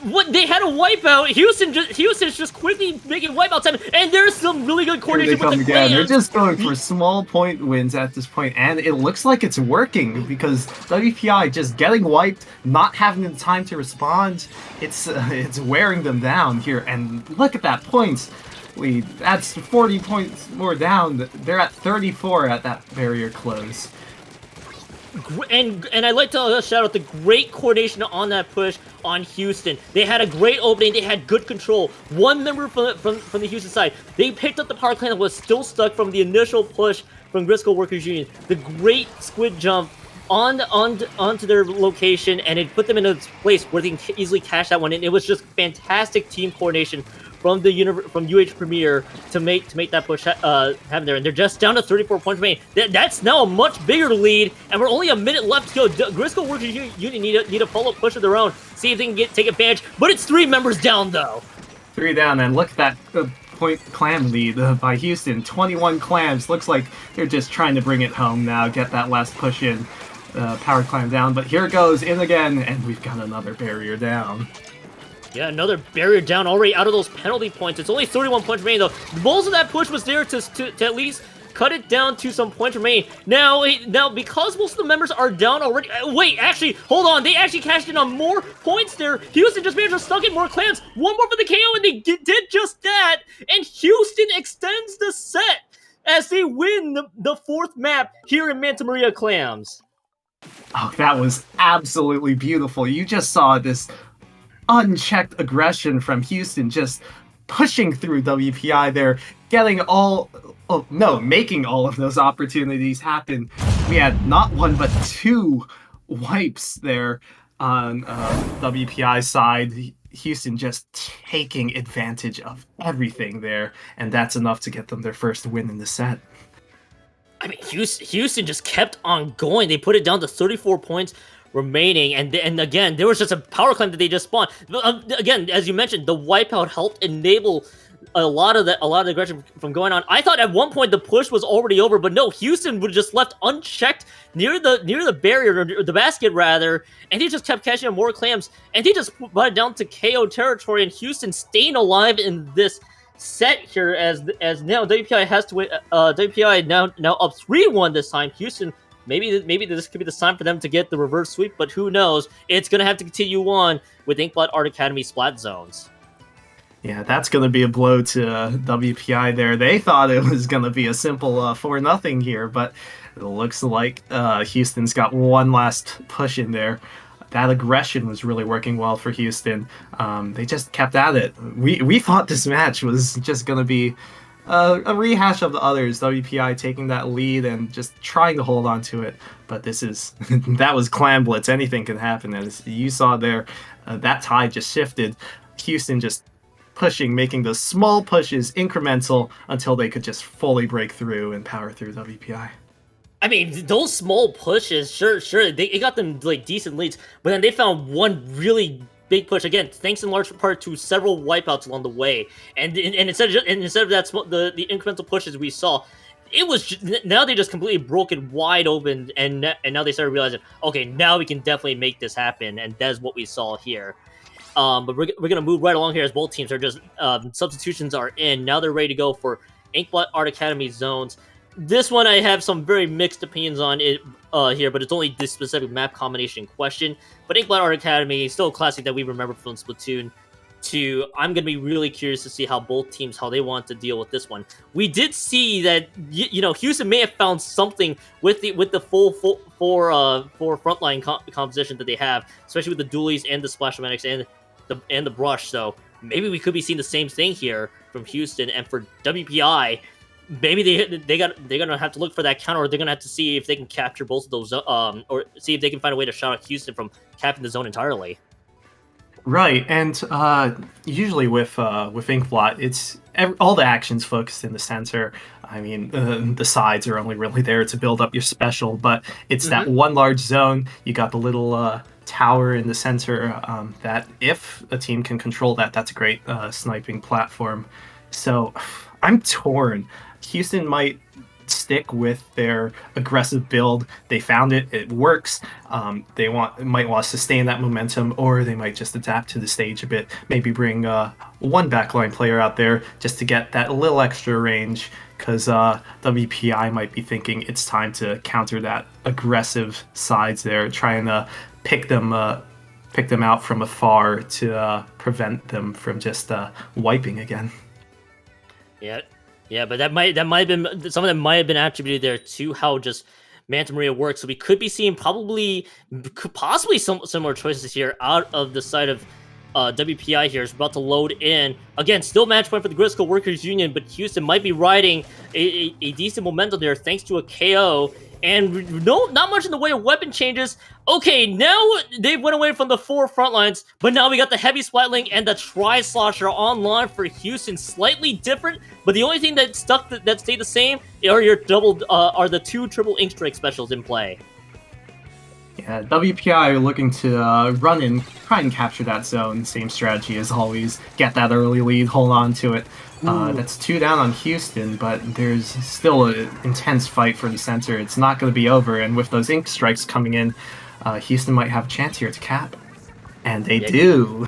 What? They had a wipeout. Houston's just quickly making wipeout time, and there's some really good coordination with the clams. They're just going for small point wins at this point, and it looks like it's working because WPI just getting wiped, not having the time to respond. It's wearing them down here, and look at that points lead. That's 40 points more down. They're at 34 at that barrier close. And I'd like to shout out the great coordination on that push on Houston. They had a great opening. They had good control. One member from the Houston side, they picked up the power clan that was still stuck from the initial push from Grizzco Workers Union. The great squid jump onto their location, and it put them in a place where they can easily cash that one in. It was just fantastic team coordination from UH Premier to make that push happen there, and they're just down to 34 points remaining. That's now a much bigger lead, and we're only a minute left to go. Grizzco Workers Union need a follow-up push of their own, see if they can take advantage. But it's 3 members down though. 3 down, and look at that point clam lead by Houston. 21 clams. Looks like they're just trying to bring it home now, get that last push in. Power clam down, but here it goes in again, and we've got another barrier down. Yeah, another barrier down already out of those penalty points. It's only 31 points remaining, though. Most of that push was there to at least cut it down to some points remaining. Now, because most of the members are down already... wait, actually, hold on. They actually cashed in on more points there. Houston just managed to stuck in more clams. One more for the KO, and they did just that. And Houston extends the set as they win the 4th map here in Manta Maria Clams. Oh, that was absolutely beautiful. You just saw this unchecked aggression from Houston, just pushing through WPI there, making all of those opportunities happen. We had not 1 but 2 wipes there on WPI side. Houston just taking advantage of everything there, and that's enough to get them their first win in the set. I mean, Houston just kept on going. They put it down to 34 points remaining, and again, there was just a power climb that they just spawned. Again, as you mentioned, the wipeout helped enable a lot of the aggression from going on. I thought at one point the push was already over, but no, Houston would just left unchecked near the barrier, or the basket rather, and he just kept catching up more clams, and he just brought it down to KO territory, and Houston staying alive in this set here as now WPI has to win. WPI now up 3-1 this time. Houston, maybe this could be the sign for them to get the reverse sweep, but who knows? It's gonna have to continue on with Inkblot Art Academy splat zones. Yeah, that's going to be a blow to WPI there. They thought it was going to be a simple 4-0 here, but it looks like Houston's got one last push in there. That aggression was really working well for Houston. They just kept at it. We thought this match was just going to be a rehash of the others. WPI taking that lead and just trying to hold on to it. But this is that was Clam Blitz. Anything can happen. As you saw there, that tide just shifted. Houston just pushing, making those small pushes incremental until they could just fully break through and power through WPI. I mean, those small pushes, sure, it got them like decent leads, but then they found one really big push again, thanks in large part to several wipeouts along the way. And instead of that the incremental pushes we saw, it was now they just completely broke it wide open, and now they started realizing, okay, now we can definitely make this happen, and that's what we saw here. But we're gonna move right along here as both teams are just substitutions are in. Now they're ready to go for Inkblot Art Academy zones. This one I have some very mixed opinions on it here, but it's only this specific map combination in question. But Inkblot Art Academy is still a classic that we remember from Splatoon 2. I'm gonna be really curious to see how both teams how they want to deal with this one. We did see that Houston may have found something with the full frontline composition that they have, especially with the dualies and the splash-o-matics and the brush. So maybe we could be seeing the same thing here from Houston. And for WPI, maybe they're gonna have to look for that counter, or they're gonna have to see if they can capture both of those, or see if they can find a way to shut out Houston from capping the zone entirely. Right, and usually with Inkblot, it's all the action's focused in the center. I mean, the sides are only really there to build up your special, but it's that one large zone. You got the little tower in the center that if a team can control that, that's a great sniping platform. So I'm torn. Houston might stick with their aggressive build. They found it. It works. They might want to sustain that momentum, or they might just adapt to the stage a bit. Maybe bring one backline player out there just to get that little extra range, because WPI might be thinking it's time to counter that aggressive sides there, trying to pick them out from afar to prevent them from just wiping again. Yeah, but that might have been some of them might have been attributed there to how just Manta Maria works. So we could be seeing possibly some similar choices here out of the side of WPI here is about to load in. Again, still match point for the Grizzco Workers Union, but Houston might be riding a decent momentum there thanks to a KO. And not much in the way of weapon changes. Okay, now they went away from the 4 front lines, but now we got the heavy splatling and the tri-slosher online for Houston. Slightly different, but the only thing that stayed the same are are the 2 triple ink strike specials in play. Yeah, WPI are looking to run in, try and capture that zone. Same strategy as always. Get that early lead, hold on to it. That's 2 down on Houston, but there's still an intense fight for the center. It's not going to be over, and with those ink strikes coming in, Houston might have a chance here to cap. And they do.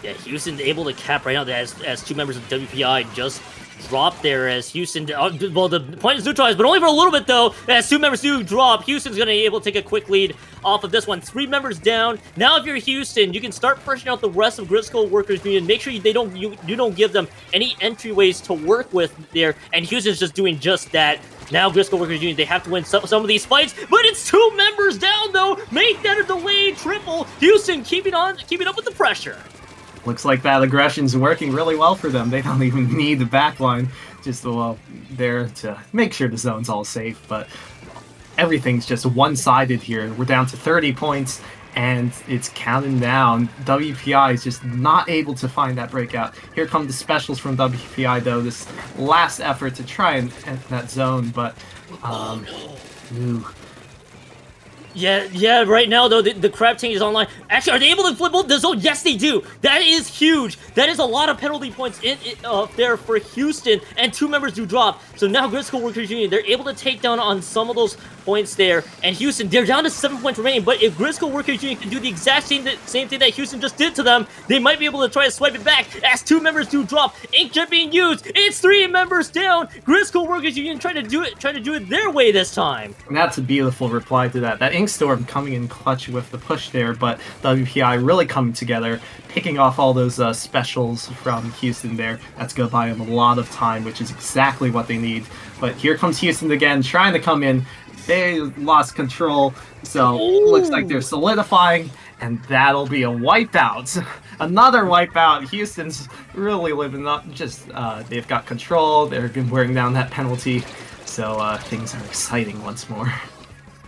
Yeah, Houston's able to cap right now as 2 members of WPI just drop there as Houston, well, the point is neutralized, but only for a little bit though, as 2 members do drop. Houston's going to be able to take a quick lead off of this one. 3 members down. Now if you're Houston, you can start pushing out the rest of Grizzco Workers Union. Make sure you don't give them any entryways to work with there, and Houston's just doing just that. Now Grizzco Workers Union, they have to win some of these fights, but it's 2 members down though. Make that a delayed triple. Houston keeping up with the pressure. Looks like that aggression's working really well for them. They don't even need the backline, just there to make sure the zone's all safe. But everything's just one-sided here. We're down to 30 points, and it's counting down. WPI is just not able to find that breakout. Here come the specials from WPI, though. This last effort to try and enter that zone, but ooh. Yeah, right now, though, the crab tank is online. Actually, are they able to flip the zone? Yes, they do. That is huge. That is a lot of penalty points there for Houston, and 2 members do drop. So now Grizzco Workers Union, they're able to take down on some of those points there. And Houston, they're down to 7 points remaining, but if Grizzco Workers Union can do the exact same thing that Houston just did to them, they might be able to try to swipe it back as 2 members do drop. Inkjet being used. It's 3 members down. Grizzco Workers Union trying to do it their way this time. And that's a beautiful reply to that. That Inkstorm coming in clutch with the push there, but WPI really coming together, picking off all those specials from Houston there. That's going to buy them a lot of time, which is exactly what they need. But here comes Houston again, trying to come in. They lost control, so looks like they're solidifying, and that'll be a wipeout. Another wipeout. Houston's really living up. Just they've got control. They're wearing down that penalty, so things are exciting once more.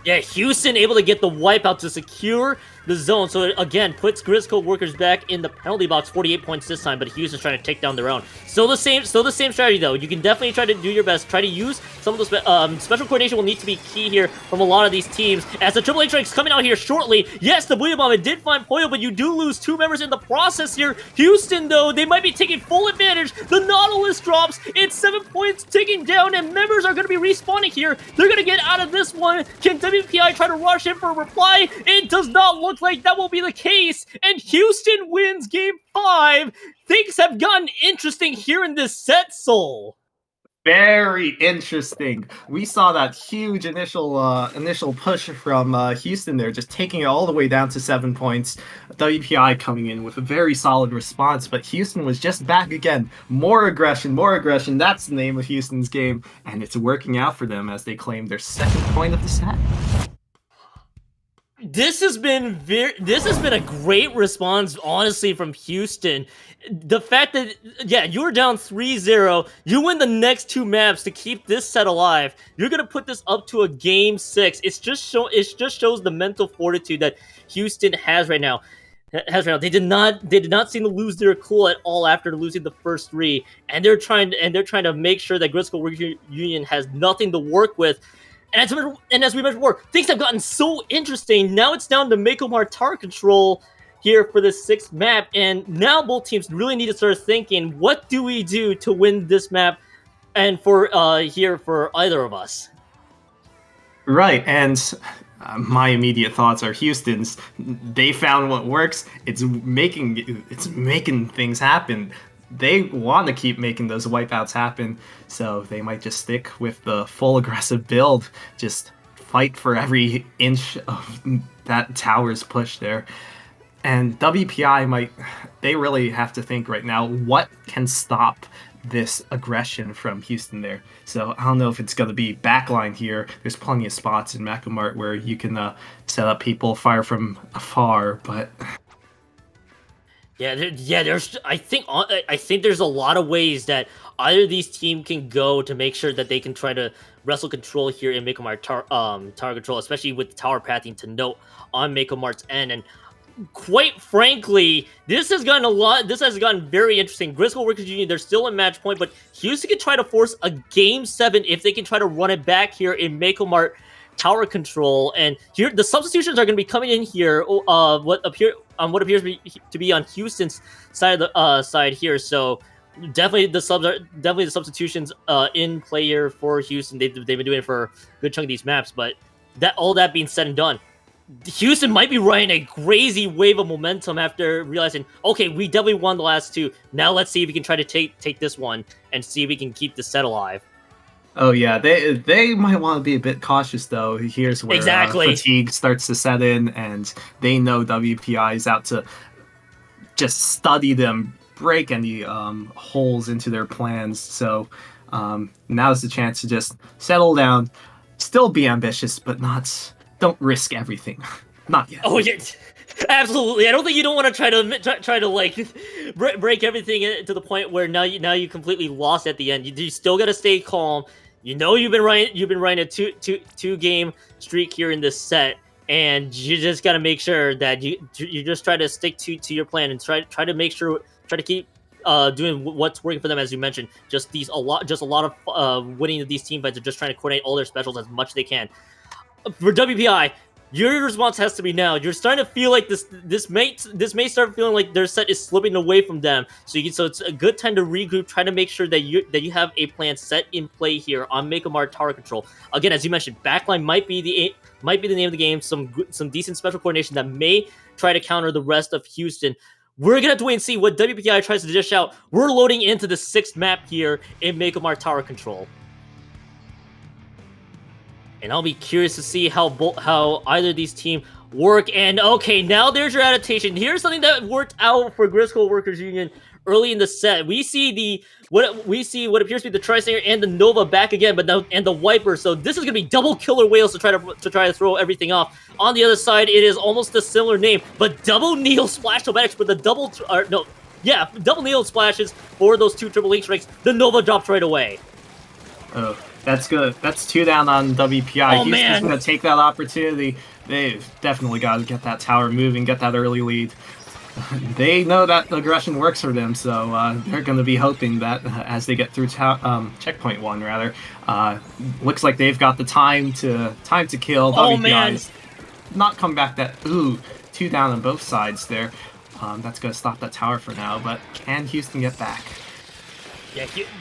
Yeah, Houston able to get the wipeout to secure the zone. So it, again, puts Grizzco Workers back in the penalty box, 48 points this time, but Houston's trying to take down their own. Still the same strategy, though. You can definitely try to do your best. Try to use some of the special coordination will need to be key here from a lot of these teams. As the Triple H strike's coming out here shortly. Yes, the Booyah Bomb, it did find Poyo, but you do lose 2 members in the process here. Houston, though, they might be taking full advantage. The Nautilus drops. It's 7 points taken down, and members are going to be respawning here. They're going to get out of this one. Can WPI try to rush in for a reply? It does not look like that will be the case, and Houston wins Game 5. Things have gotten interesting here in this set, Soul. Very interesting. We saw that huge initial push from Houston there, just taking it all the way down to 7 points. WPI coming in with a very solid response, but Houston was just back again. More aggression. That's the name of Houston's game, and it's working out for them as they claim their 2nd point of the set. This has been a great response, honestly, from Houston. The fact that, yeah, you were down 3-0, you win the next 2 maps to keep this set alive. You're gonna put this up to a Game 6. It just shows the mental fortitude that Houston has right now. They did not seem to lose their cool at all after losing the first 3, and they're trying to make sure that Grizzco Workers Union has nothing to work with. And as we mentioned before, things have gotten so interesting. Now it's down to Mako Martar control here for the 6th map, and now both teams really need to start thinking, what do we do to win this map, and for either of us? Right, and my immediate thoughts are Houston's. They found what works. It's making things happen. They want to keep making those wipeouts happen, so they might just stick with the full aggressive build, just fight for every inch of that tower's push there. And WPI they really have to think right now, what can stop this aggression from Houston there. So I don't know if it's going to be backline here. There's plenty of spots in Mechamart where you can set up people, fire from afar, but There's. I think there's a lot of ways that either these team can go to make sure that they can try to wrestle control here and make Mart tower control, especially with the tower pathing to note on Mako Mart's end. And quite frankly, this has gotten a lot. This has gotten very interesting. Grizzco Workers Union, they're still in match point, but Houston can try to force a game 7 if they can try to run it back here in Mako Mart tower control. And here the substitutions are going to be coming in here. What appears to be on Houston's side of the side here. So definitely the substitutions in play here for Houston. They've been doing it for a good chunk of these maps. But all that being said and done, Houston might be riding a crazy wave of momentum after realizing, okay, we definitely won the last 2. Now let's see if we can try to take this one and see if we can keep the set alive. Oh yeah, they might want to be a bit cautious though. Here's where fatigue starts to set in, and they know WPI is out to just study them, break any holes into their plans. So now's the chance to just settle down, still be ambitious, but don't risk everything. Not yet. Oh yeah. Absolutely, I don't think you don't want to try to like break everything to the point where now you completely lost at the end. You still got to stay calm. You know you've been running a two game streak here in this set, and you just got to make sure that you just try to stick to your plan and try to keep doing what's working for them, as you mentioned. Just a lot of winning of these team fights are just trying to coordinate all their specials as much as they can. For WPI, your response has to be now. You're starting to feel like this may start feeling like their set is slipping away from them. So it's a good time to regroup. Try to make sure that you have a plan set in play here on Mako Mart tower control. Again, as you mentioned, backline might be the name of the game. Some decent special coordination that may try to counter the rest of Houston. We're gonna have to wait and see what WPI tries to dish out. We're loading into the 6th map here in Mako Mart tower control. And I'll be curious to see how either of these teams work. And okay, now there's your adaptation. Here's something that worked out for Grizzco Workers Union early in the set. We see what appears to be the Tri-Stinger and the Nova back again, and the Wiper. So this is gonna be double killer whales to try to throw everything off. On the other side, it is almost a similar name, but double Needle Splash Nomadics with the double Needle Splashes for those 2 triple link strikes. The Nova drops right away. Oh. That's good. That's 2 down on WPI. Oh, Houston's going to take that opportunity. They've definitely got to get that tower moving, get that early lead. They know that aggression works for them, so they're going to be hoping that as they get through checkpoint 1, rather. Looks like they've got the time to kill. Oh, WPI's not come back that... Ooh, 2 down on both sides there. That's going to stop that tower for now, but can Houston get back?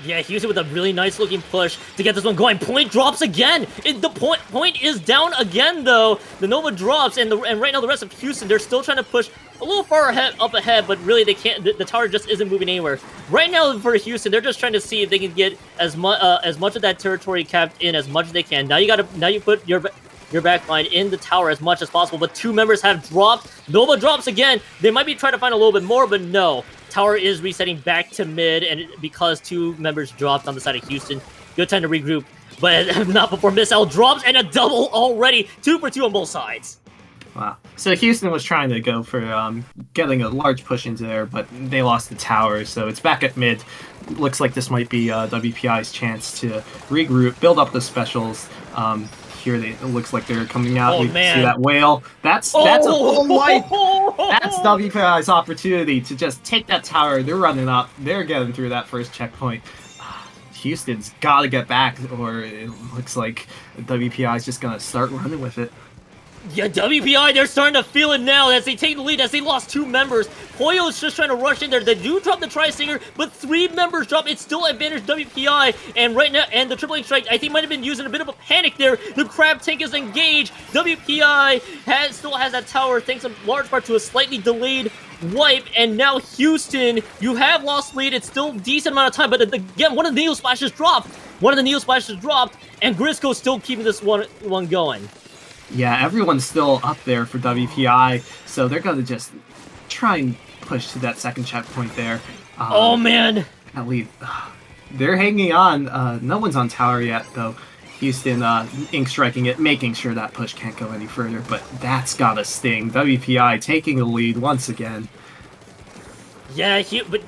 Yeah, Houston with a really nice looking push to get this one going. Point drops again. The point is down again though. The Nova drops, and right now the rest of Houston, they're still trying to push a little far up ahead, but really they can't. The tower just isn't moving anywhere. Right now for Houston, they're just trying to see if they can get as much of that territory capped in as much as they can. Now you put your backline in the tower as much as possible, but 2 members have dropped. Nova drops again. They might be trying to find a little bit more, but no. Tower is resetting back to mid, and because 2 members dropped on the side of Houston, good time to regroup. But not before Missile drops, and a double already. 2 for 2 on both sides. Wow. So Houston was trying to go for getting a large push into there, but they lost the tower, so it's back at mid. Looks like this might be WPI's chance to regroup, build up the specials. Here it looks like they're coming out. We see that whale. That's a full wipe. That's WPI's opportunity to just take that tower. They're running up. They're getting through that first checkpoint. Houston's got to get back, or it looks like WPI's just going to start running with it. Yeah, WPI, they're starting to feel it now as they take the lead, as they lost 2 members. Poyo is just trying to rush in there. They do drop the Tri-Stinger, but 3 members drop. It's still advantage WPI, and right now, and the Triple Link Strike, I think, might have been using a bit of a panic there. The Crab Tank is engaged. WPI still has that tower, thanks in large part to a slightly delayed wipe, and now Houston, you have lost lead. It's still a decent amount of time, but again, one of the Needle Splashes dropped. And Grizzco's still keeping this one going. Yeah, everyone's still up there for WPI, so they're going to just try and push to that second checkpoint there. Oh, man! At least, they're hanging on. No one's on tower yet, though. Houston ink striking it, making sure that push can't go any further, but that's gotta sting. WPI taking the lead once again. Yeah, but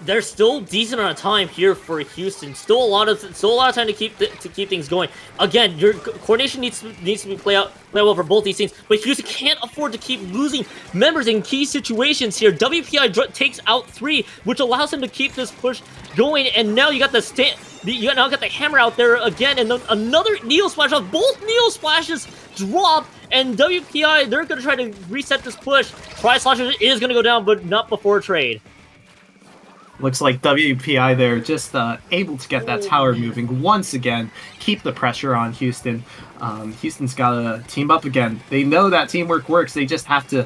there's still decent amount of time here for Houston. Still a lot of time to keep things going. Again, your coordination needs to be play well for both these teams. But Houston can't afford to keep losing members in key situations here. WPI takes out 3, which allows them to keep this push going. And now you got you now got the hammer out there again, and then another Neo Splash off. Both Neo Splashes drop, and WPI, they're going to try to reset this push. Tri-Slasher is going to go down, but not before trade. Looks like WPI there just able to get that tower moving once again, keep the pressure on Houston. Houston's got to team up again. They know that teamwork works. They just have to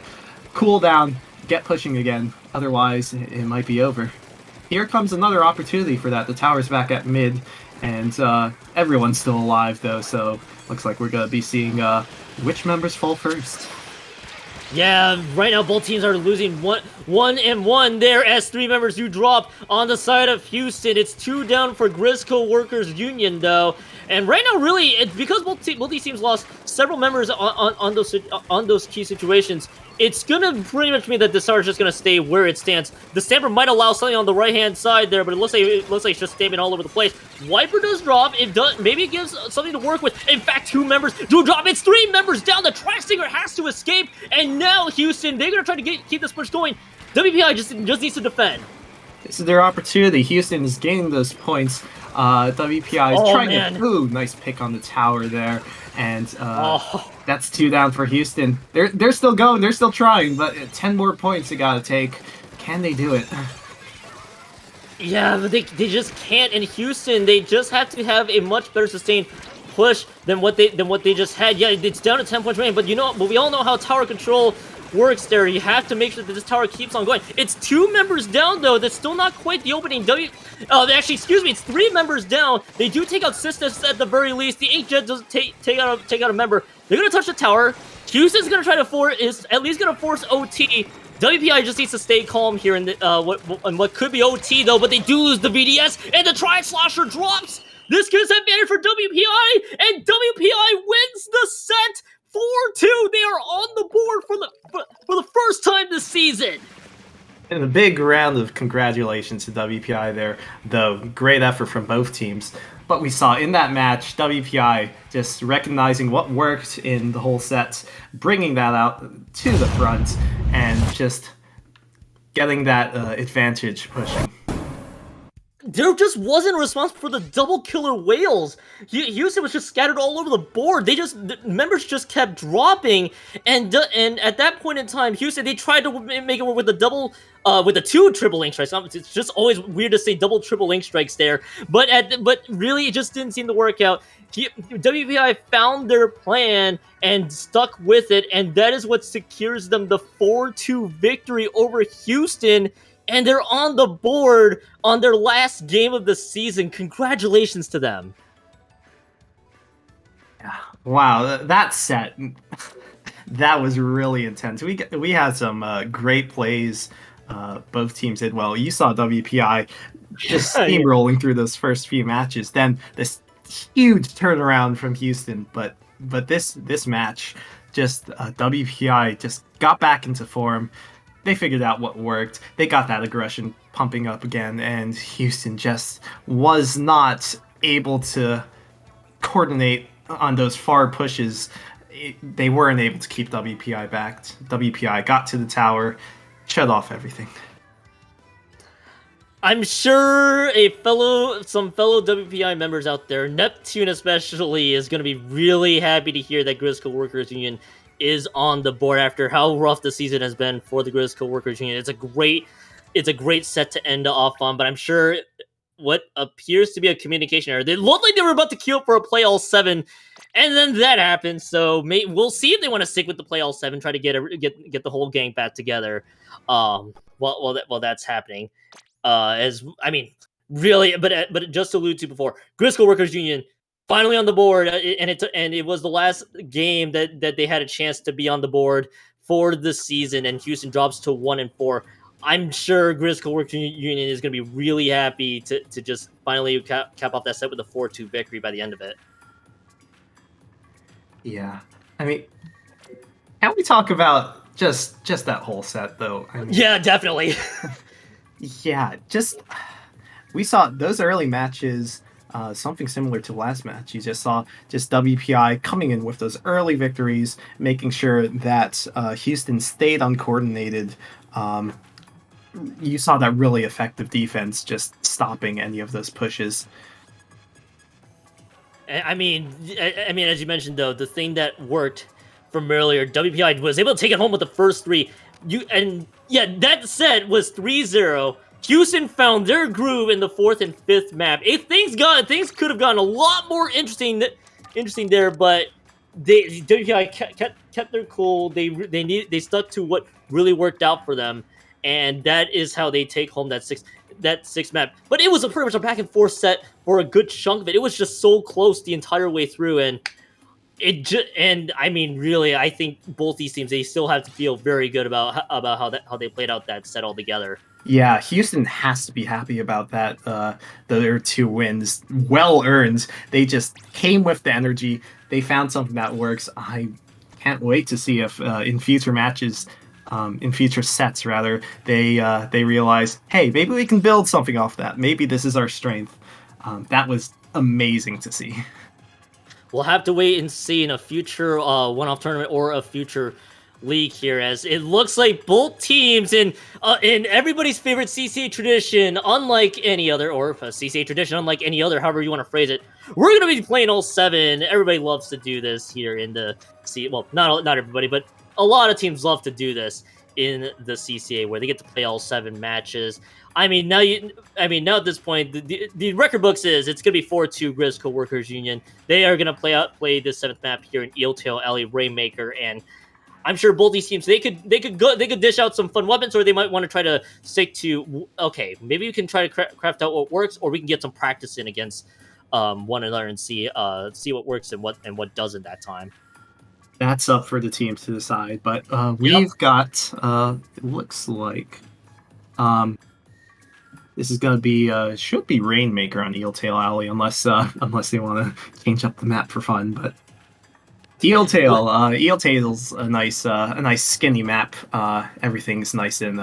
cool down, get pushing again. Otherwise, it might be over. Here comes another opportunity for that. The tower's back at mid, and everyone's still alive, though, so looks like we're going to be seeing which members fall first. Yeah, right now both teams are losing one and one there as 3 members do drop on the side of Houston. It's 2 down for Grizzco Workers Union, though. And right now, really, because both these teams lost several members on those key situations, it's gonna pretty much mean that the tower is just gonna stay where it stands. The Stamper might allow something on the right-hand side there, but it looks like it's just stamping all over the place. Wiper does drop. It does. Maybe it gives something to work with. In fact, 2 members do drop. It's 3 members down. The Tri-Stinger has to escape, and now Houston, they're gonna try to keep this push going. WPI just needs to defend. This is their opportunity. Houston is gaining those points. WPI is trying to... Ooh, nice pick on the tower there. And that's 2 down for Houston. They're still going. They're still trying, but 10 more points they gotta take. Can they do it? Yeah, but they just can't. In Houston, they just have to have a much better sustained push than what they just had. Yeah, it's down to 10 points remaining, but but we all know how tower control works there. You have to make sure that this tower keeps on going. It's 2 members down, though. That's still not quite the opening. Actually, excuse me, it's 3 members down. They do take out Sistas at the very least. The Inkjet doesn't take out a member. They're gonna touch the tower. Houston's gonna try to force OT. WPI just needs to stay calm here in what could be OT, though, but they do lose the VDS, and the Tri-Slosher drops. This gives advantage for WPI, and WPI wins the set 4-2. They are on the board for the first time this season. And a big round of congratulations to WPI there, though. Great effort from both teams. But we saw in that match, WPI just recognizing what worked in the whole set, bringing that out to the front, and just getting that advantage pushing. There just wasn't a response for the double killer whales. Houston was just scattered all over the board. The members just kept dropping, and at that point in time, Houston, they tried to make it work with the 2 triple ink strikes. It's just always weird to say double triple ink strikes there, but really it just didn't seem to work out. WPI found their plan and stuck with it, and that is what secures them the 4-2 victory over Houston. And they're on the board on their last game of the season. Congratulations to them. Wow, that set, that was really intense. We had some great plays. Both teams did well. You saw WPI just steamrolling through those first few matches. Then this huge turnaround from Houston. But this match, just WPI just got back into form. They figured out what worked. They got that aggression pumping up again, and Houston just was not able to coordinate on those far pushes. They weren't able to keep WPI back. WPI got to the tower, shut off everything. I'm sure some fellow WPI members out there, Neptune especially, is going to be really happy to hear that Grizzco Workers Union is on the board after how rough the season has been for the Grizzco Workers Union. It's a great set to end off on, but I'm sure what appears to be a communication error. They looked like they were about to queue up for a play all 7, and then that happened. So we'll see if they want to stick with the play all 7, try to get the whole gang back together. While that's happening, really, but just to allude to before, Grizzco Workers Union finally on the board, and it was the last game that they had a chance to be on the board for the season, and Houston drops to 1-4. I'm sure Grizzco Work Union is going to be really happy to just finally cap off that set with a 4-2 victory by the end of it. Yeah, I mean, can we talk about just that whole set though? I mean, yeah, definitely. yeah, just we saw those early matches. Something similar to last match. You just saw just WPI coming in with those early victories, making sure that Houston stayed uncoordinated. You saw that really effective defense just stopping any of those pushes. I mean, as you mentioned though, the thing that worked from earlier, WPI was able to take it home with the first three. That set was 3-0. Houston found their groove in the fourth and fifth map. Things could have gotten a lot more interesting there, but WPI kept their cool. They stuck to what really worked out for them, and that is how they take home that sixth map. But it was pretty much a back and forth set for a good chunk of it. It was just so close the entire way through, and really, I think both these teams, they still have to feel very good about how they played out that set altogether. Yeah, Houston has to be happy about that. Their 2 wins, well earned. They just came with the energy. They found something that works. I can't wait to see if in future matches, in future sets rather, they realize, hey, maybe we can build something off that. Maybe this is our strength. That was amazing to see. We'll have to wait and see in a future one-off tournament or a future league here, as it looks like both teams in everybody's favorite CCA tradition, unlike any other, or a CCA tradition unlike any other, however you want to phrase it, we're going to be playing all 7. Everybody loves to do this here in the well, not everybody, but a lot of teams love to do this in the CCA, where they get to play all 7 matches. Now at this point, the record books it's going to be 4-2 Grizzco Workers Union. They are going to play this 7th map here in Eeltail Alley Rainmaker, and I'm sure both these teams, they could dish out some fun weapons, or they might want to try to stick to, okay, maybe we can try to craft out what works, or we can get some practice in against one another and see what works and what doesn't that time. That's up for the teams to decide, but we've got it looks like this is going to be should be Rainmaker on Eeltail Alley, unless they want to change up the map for fun. But Eeltail's a nice skinny map. Everything's nice and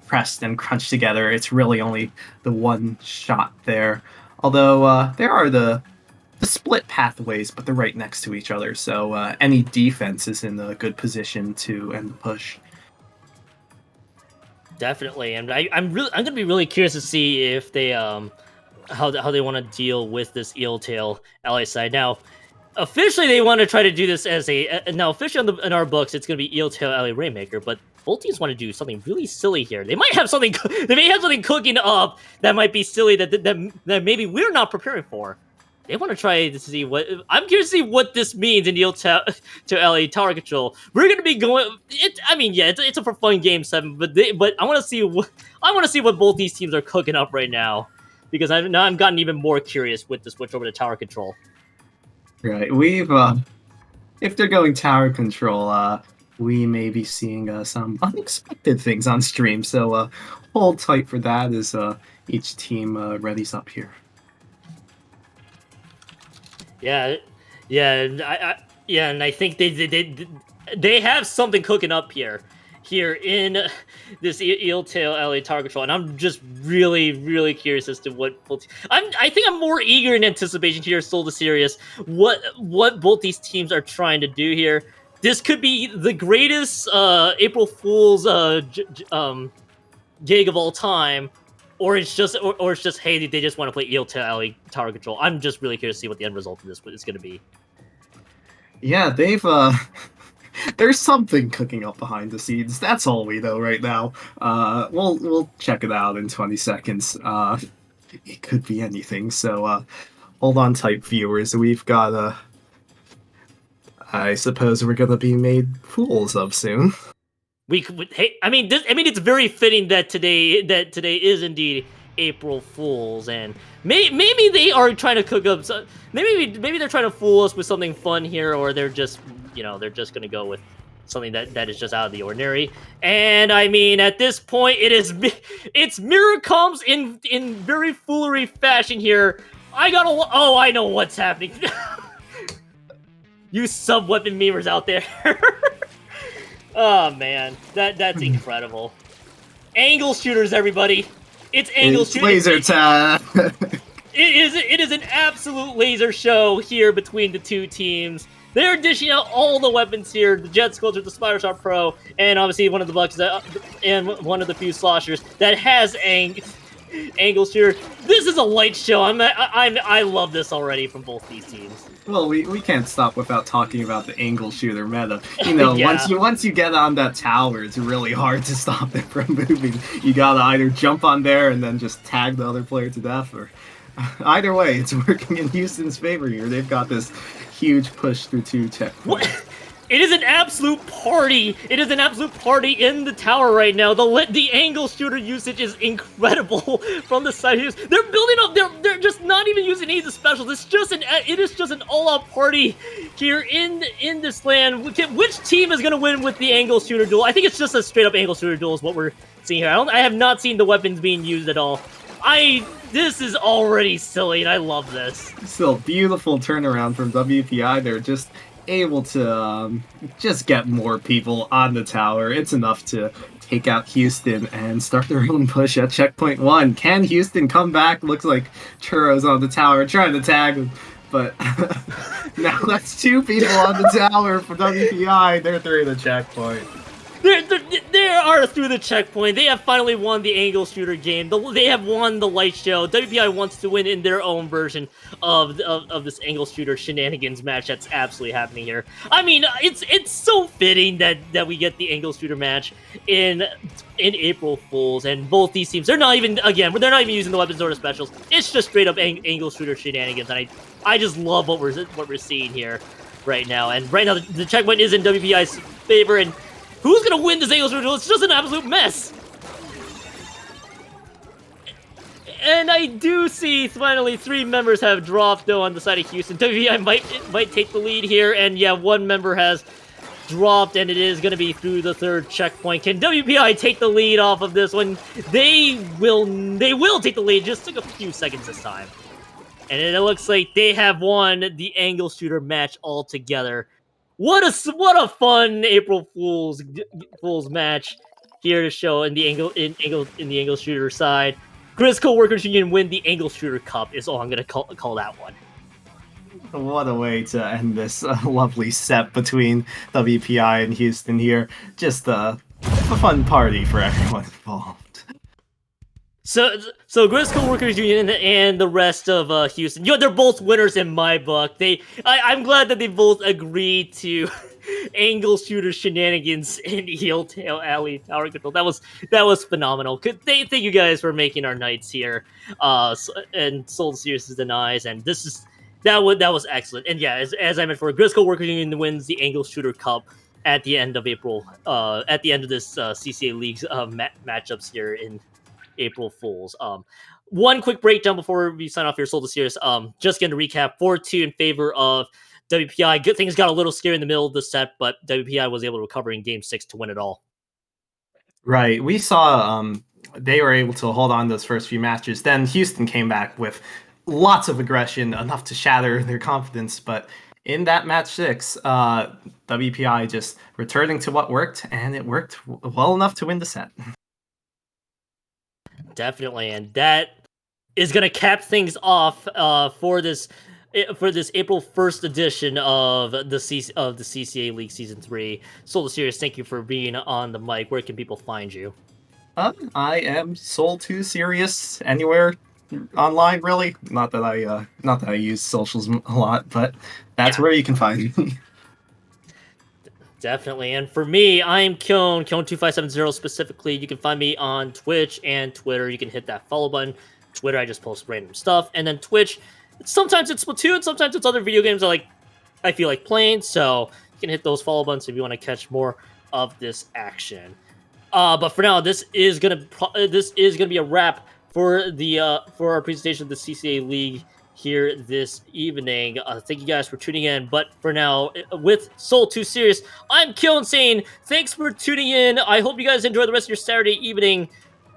pressed and crunched together. It's really only the one shot there. Although there are the split pathways, but they're right next to each other, so any defense is in a good position to end the push. Definitely, and I'm gonna be really curious to see if they how they want to deal with this Eeltail Alley side. Now, officially, they want to try to do this as officially in our books, it's gonna be Eeltail Alley Rainmaker, but both teams want to do something really silly here. They might have something cooking up that might be silly that maybe we're not preparing for. They want to try to see what. I'm curious to see what this means in Eeltail Alley Tower Control. We're gonna be going. It's a for fun game 7, but I want to see what both these teams are cooking up right now, because I've gotten even more curious with the switch over to Tower Control. Right, we've if they're going Tower Control, we may be seeing some unexpected things on stream. So hold tight for that as each team readies up here. Yeah, and I think they have something cooking up here in this Eeltail Alley Tower Control, and I'm just really curious as to what I think I'm more eager in anticipation here, still to serious, what both these teams are trying to do here. This could be the greatest April Fool's gig of all time. Or it's just hey, they just want to play Eeltail Alley Tower Control. I'm just really curious to see what the end result of this is going to be. Yeah, they've there's something cooking up behind the scenes. That's all we know right now. We'll check it out in 20 seconds. It could be anything. So hold on tight, viewers. We've got I suppose we're gonna be made fools of soon. It's very fitting that today is indeed April Fools, and maybe they are trying to cook up. Maybe they're trying to fool us with something fun here, or they're just gonna go with something that is just out of the ordinary. And I mean, at this point, it's mirror comes in very foolery fashion here. I know what's happening. You sub weapon memers out there. Oh man, that's incredible. Angle shooters, everybody. It's angle shooters. Laser tag. It is an absolute laser show here between the two teams. They're dishing out all the weapons here: the Jet Sculptor, the Spider Shot Pro, and obviously one of the bucks and one of the few sloshers that has angle shooter. This is a light show. I love this already from both these teams. Well, we can't stop without talking about the angle shooter meta. You know, Yeah. once you get on that tower, it's really hard to stop it from moving. You gotta either jump on there and then just tag the other player to death, or either way, it's working in Houston's favor here. They've got this huge push through 2 checkpoints. It is an absolute party. It is an absolute party in the tower right now. The angle shooter usage is incredible from the side. They're building up. They're just not even using any of the specials. It is just an all-out party here in this land. Which team is going to win with the angle shooter duel? I think it's just a straight-up angle shooter duel is what we're seeing here. I have not seen the weapons being used at all. This is already silly, and I love this. Still, beautiful turnaround from WPI. They're just able to just get more people on the tower. It's enough to take out Houston and start their own push at checkpoint 1. Can Houston come back? Looks like Churro's on the tower trying to tag him, but now that's 2 people on the tower for WPI. They're through the checkpoint. They are through the checkpoint. They have finally won the angle shooter game. They have won the light show. WPI wants to win in their own version of this angle shooter shenanigans match that's absolutely happening here. I mean, it's so fitting that we get the angle shooter match in April Fools, and both these teams they're not even using the weapons or the specials. It's just straight up angle shooter shenanigans, and I just love what we're seeing here right now. And right now the checkpoint is in WPI's favor, and who's going to win this angle shooter duel? It's just an absolute mess. And I do see finally 3 members have dropped though on the side of Houston. WPI might take the lead here, and yeah, 1 member has dropped, and it is going to be through the 3rd checkpoint. Can WPI take the lead off of this one? They will take the lead. Just took a few seconds this time, and it looks like they have won the angle shooter match altogether. What a fun April Fool's match here to show in the angle shooter side. Grizzco Workers Union win the Angle Shooter Cup is all I'm gonna call that one. What a way to end this lovely set between WPI and Houston here. Just a fun party for everyone involved. So Grizzco Workers Union and the rest of Houston, they're both winners in my book. I'm glad that they both agreed to angle shooter shenanigans in Heel Tail Alley Tower Control. That was phenomenal. Thank you guys for making our nights here. And Soul Series denies, and that was excellent. And yeah, as I mentioned before, Grizzco Workers Union wins the Angle Shooter Cup at the end of April. At the end of this CCA League's matchups here in April Fools. One quick breakdown before we sign off here, Soul Series. Just going to recap 4-2 in favor of WPI. Good things got a little scary in the middle of the set, but WPI was able to recover in Game 6 to win it all. Right. We saw they were able to hold on those first few matches. Then Houston came back with lots of aggression, enough to shatter their confidence. But in that match 6, WPI just returning to what worked, and it worked well enough to win the set. Definitely, and that is going to cap things off for this April 1st edition of the CCA League Season 3. Soul Series, thank you for being on the mic. Where can people find you? I am Soul2 Serious anywhere online, really. Not that I use socials a lot, but that's where you can find me. Definitely. And for me, I'm Kyone2570 specifically. You can find me on Twitch and Twitter. You can hit that follow button. Twitter, I just post random stuff. And then Twitch, sometimes it's Splatoon, sometimes it's other video games I feel like playing. So you can hit those follow buttons if you want to catch more of this action. But for now, this is gonna be a wrap for our presentation of the CCA League here this evening. Thank you guys for tuning in. But for now, with Soul 2 Series, I'm Kill Insane. Thanks for tuning in. I hope you guys enjoy the rest of your Saturday evening.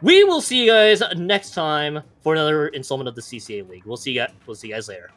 We will see you guys next time for another installment of the CCA League. We'll see you guys later.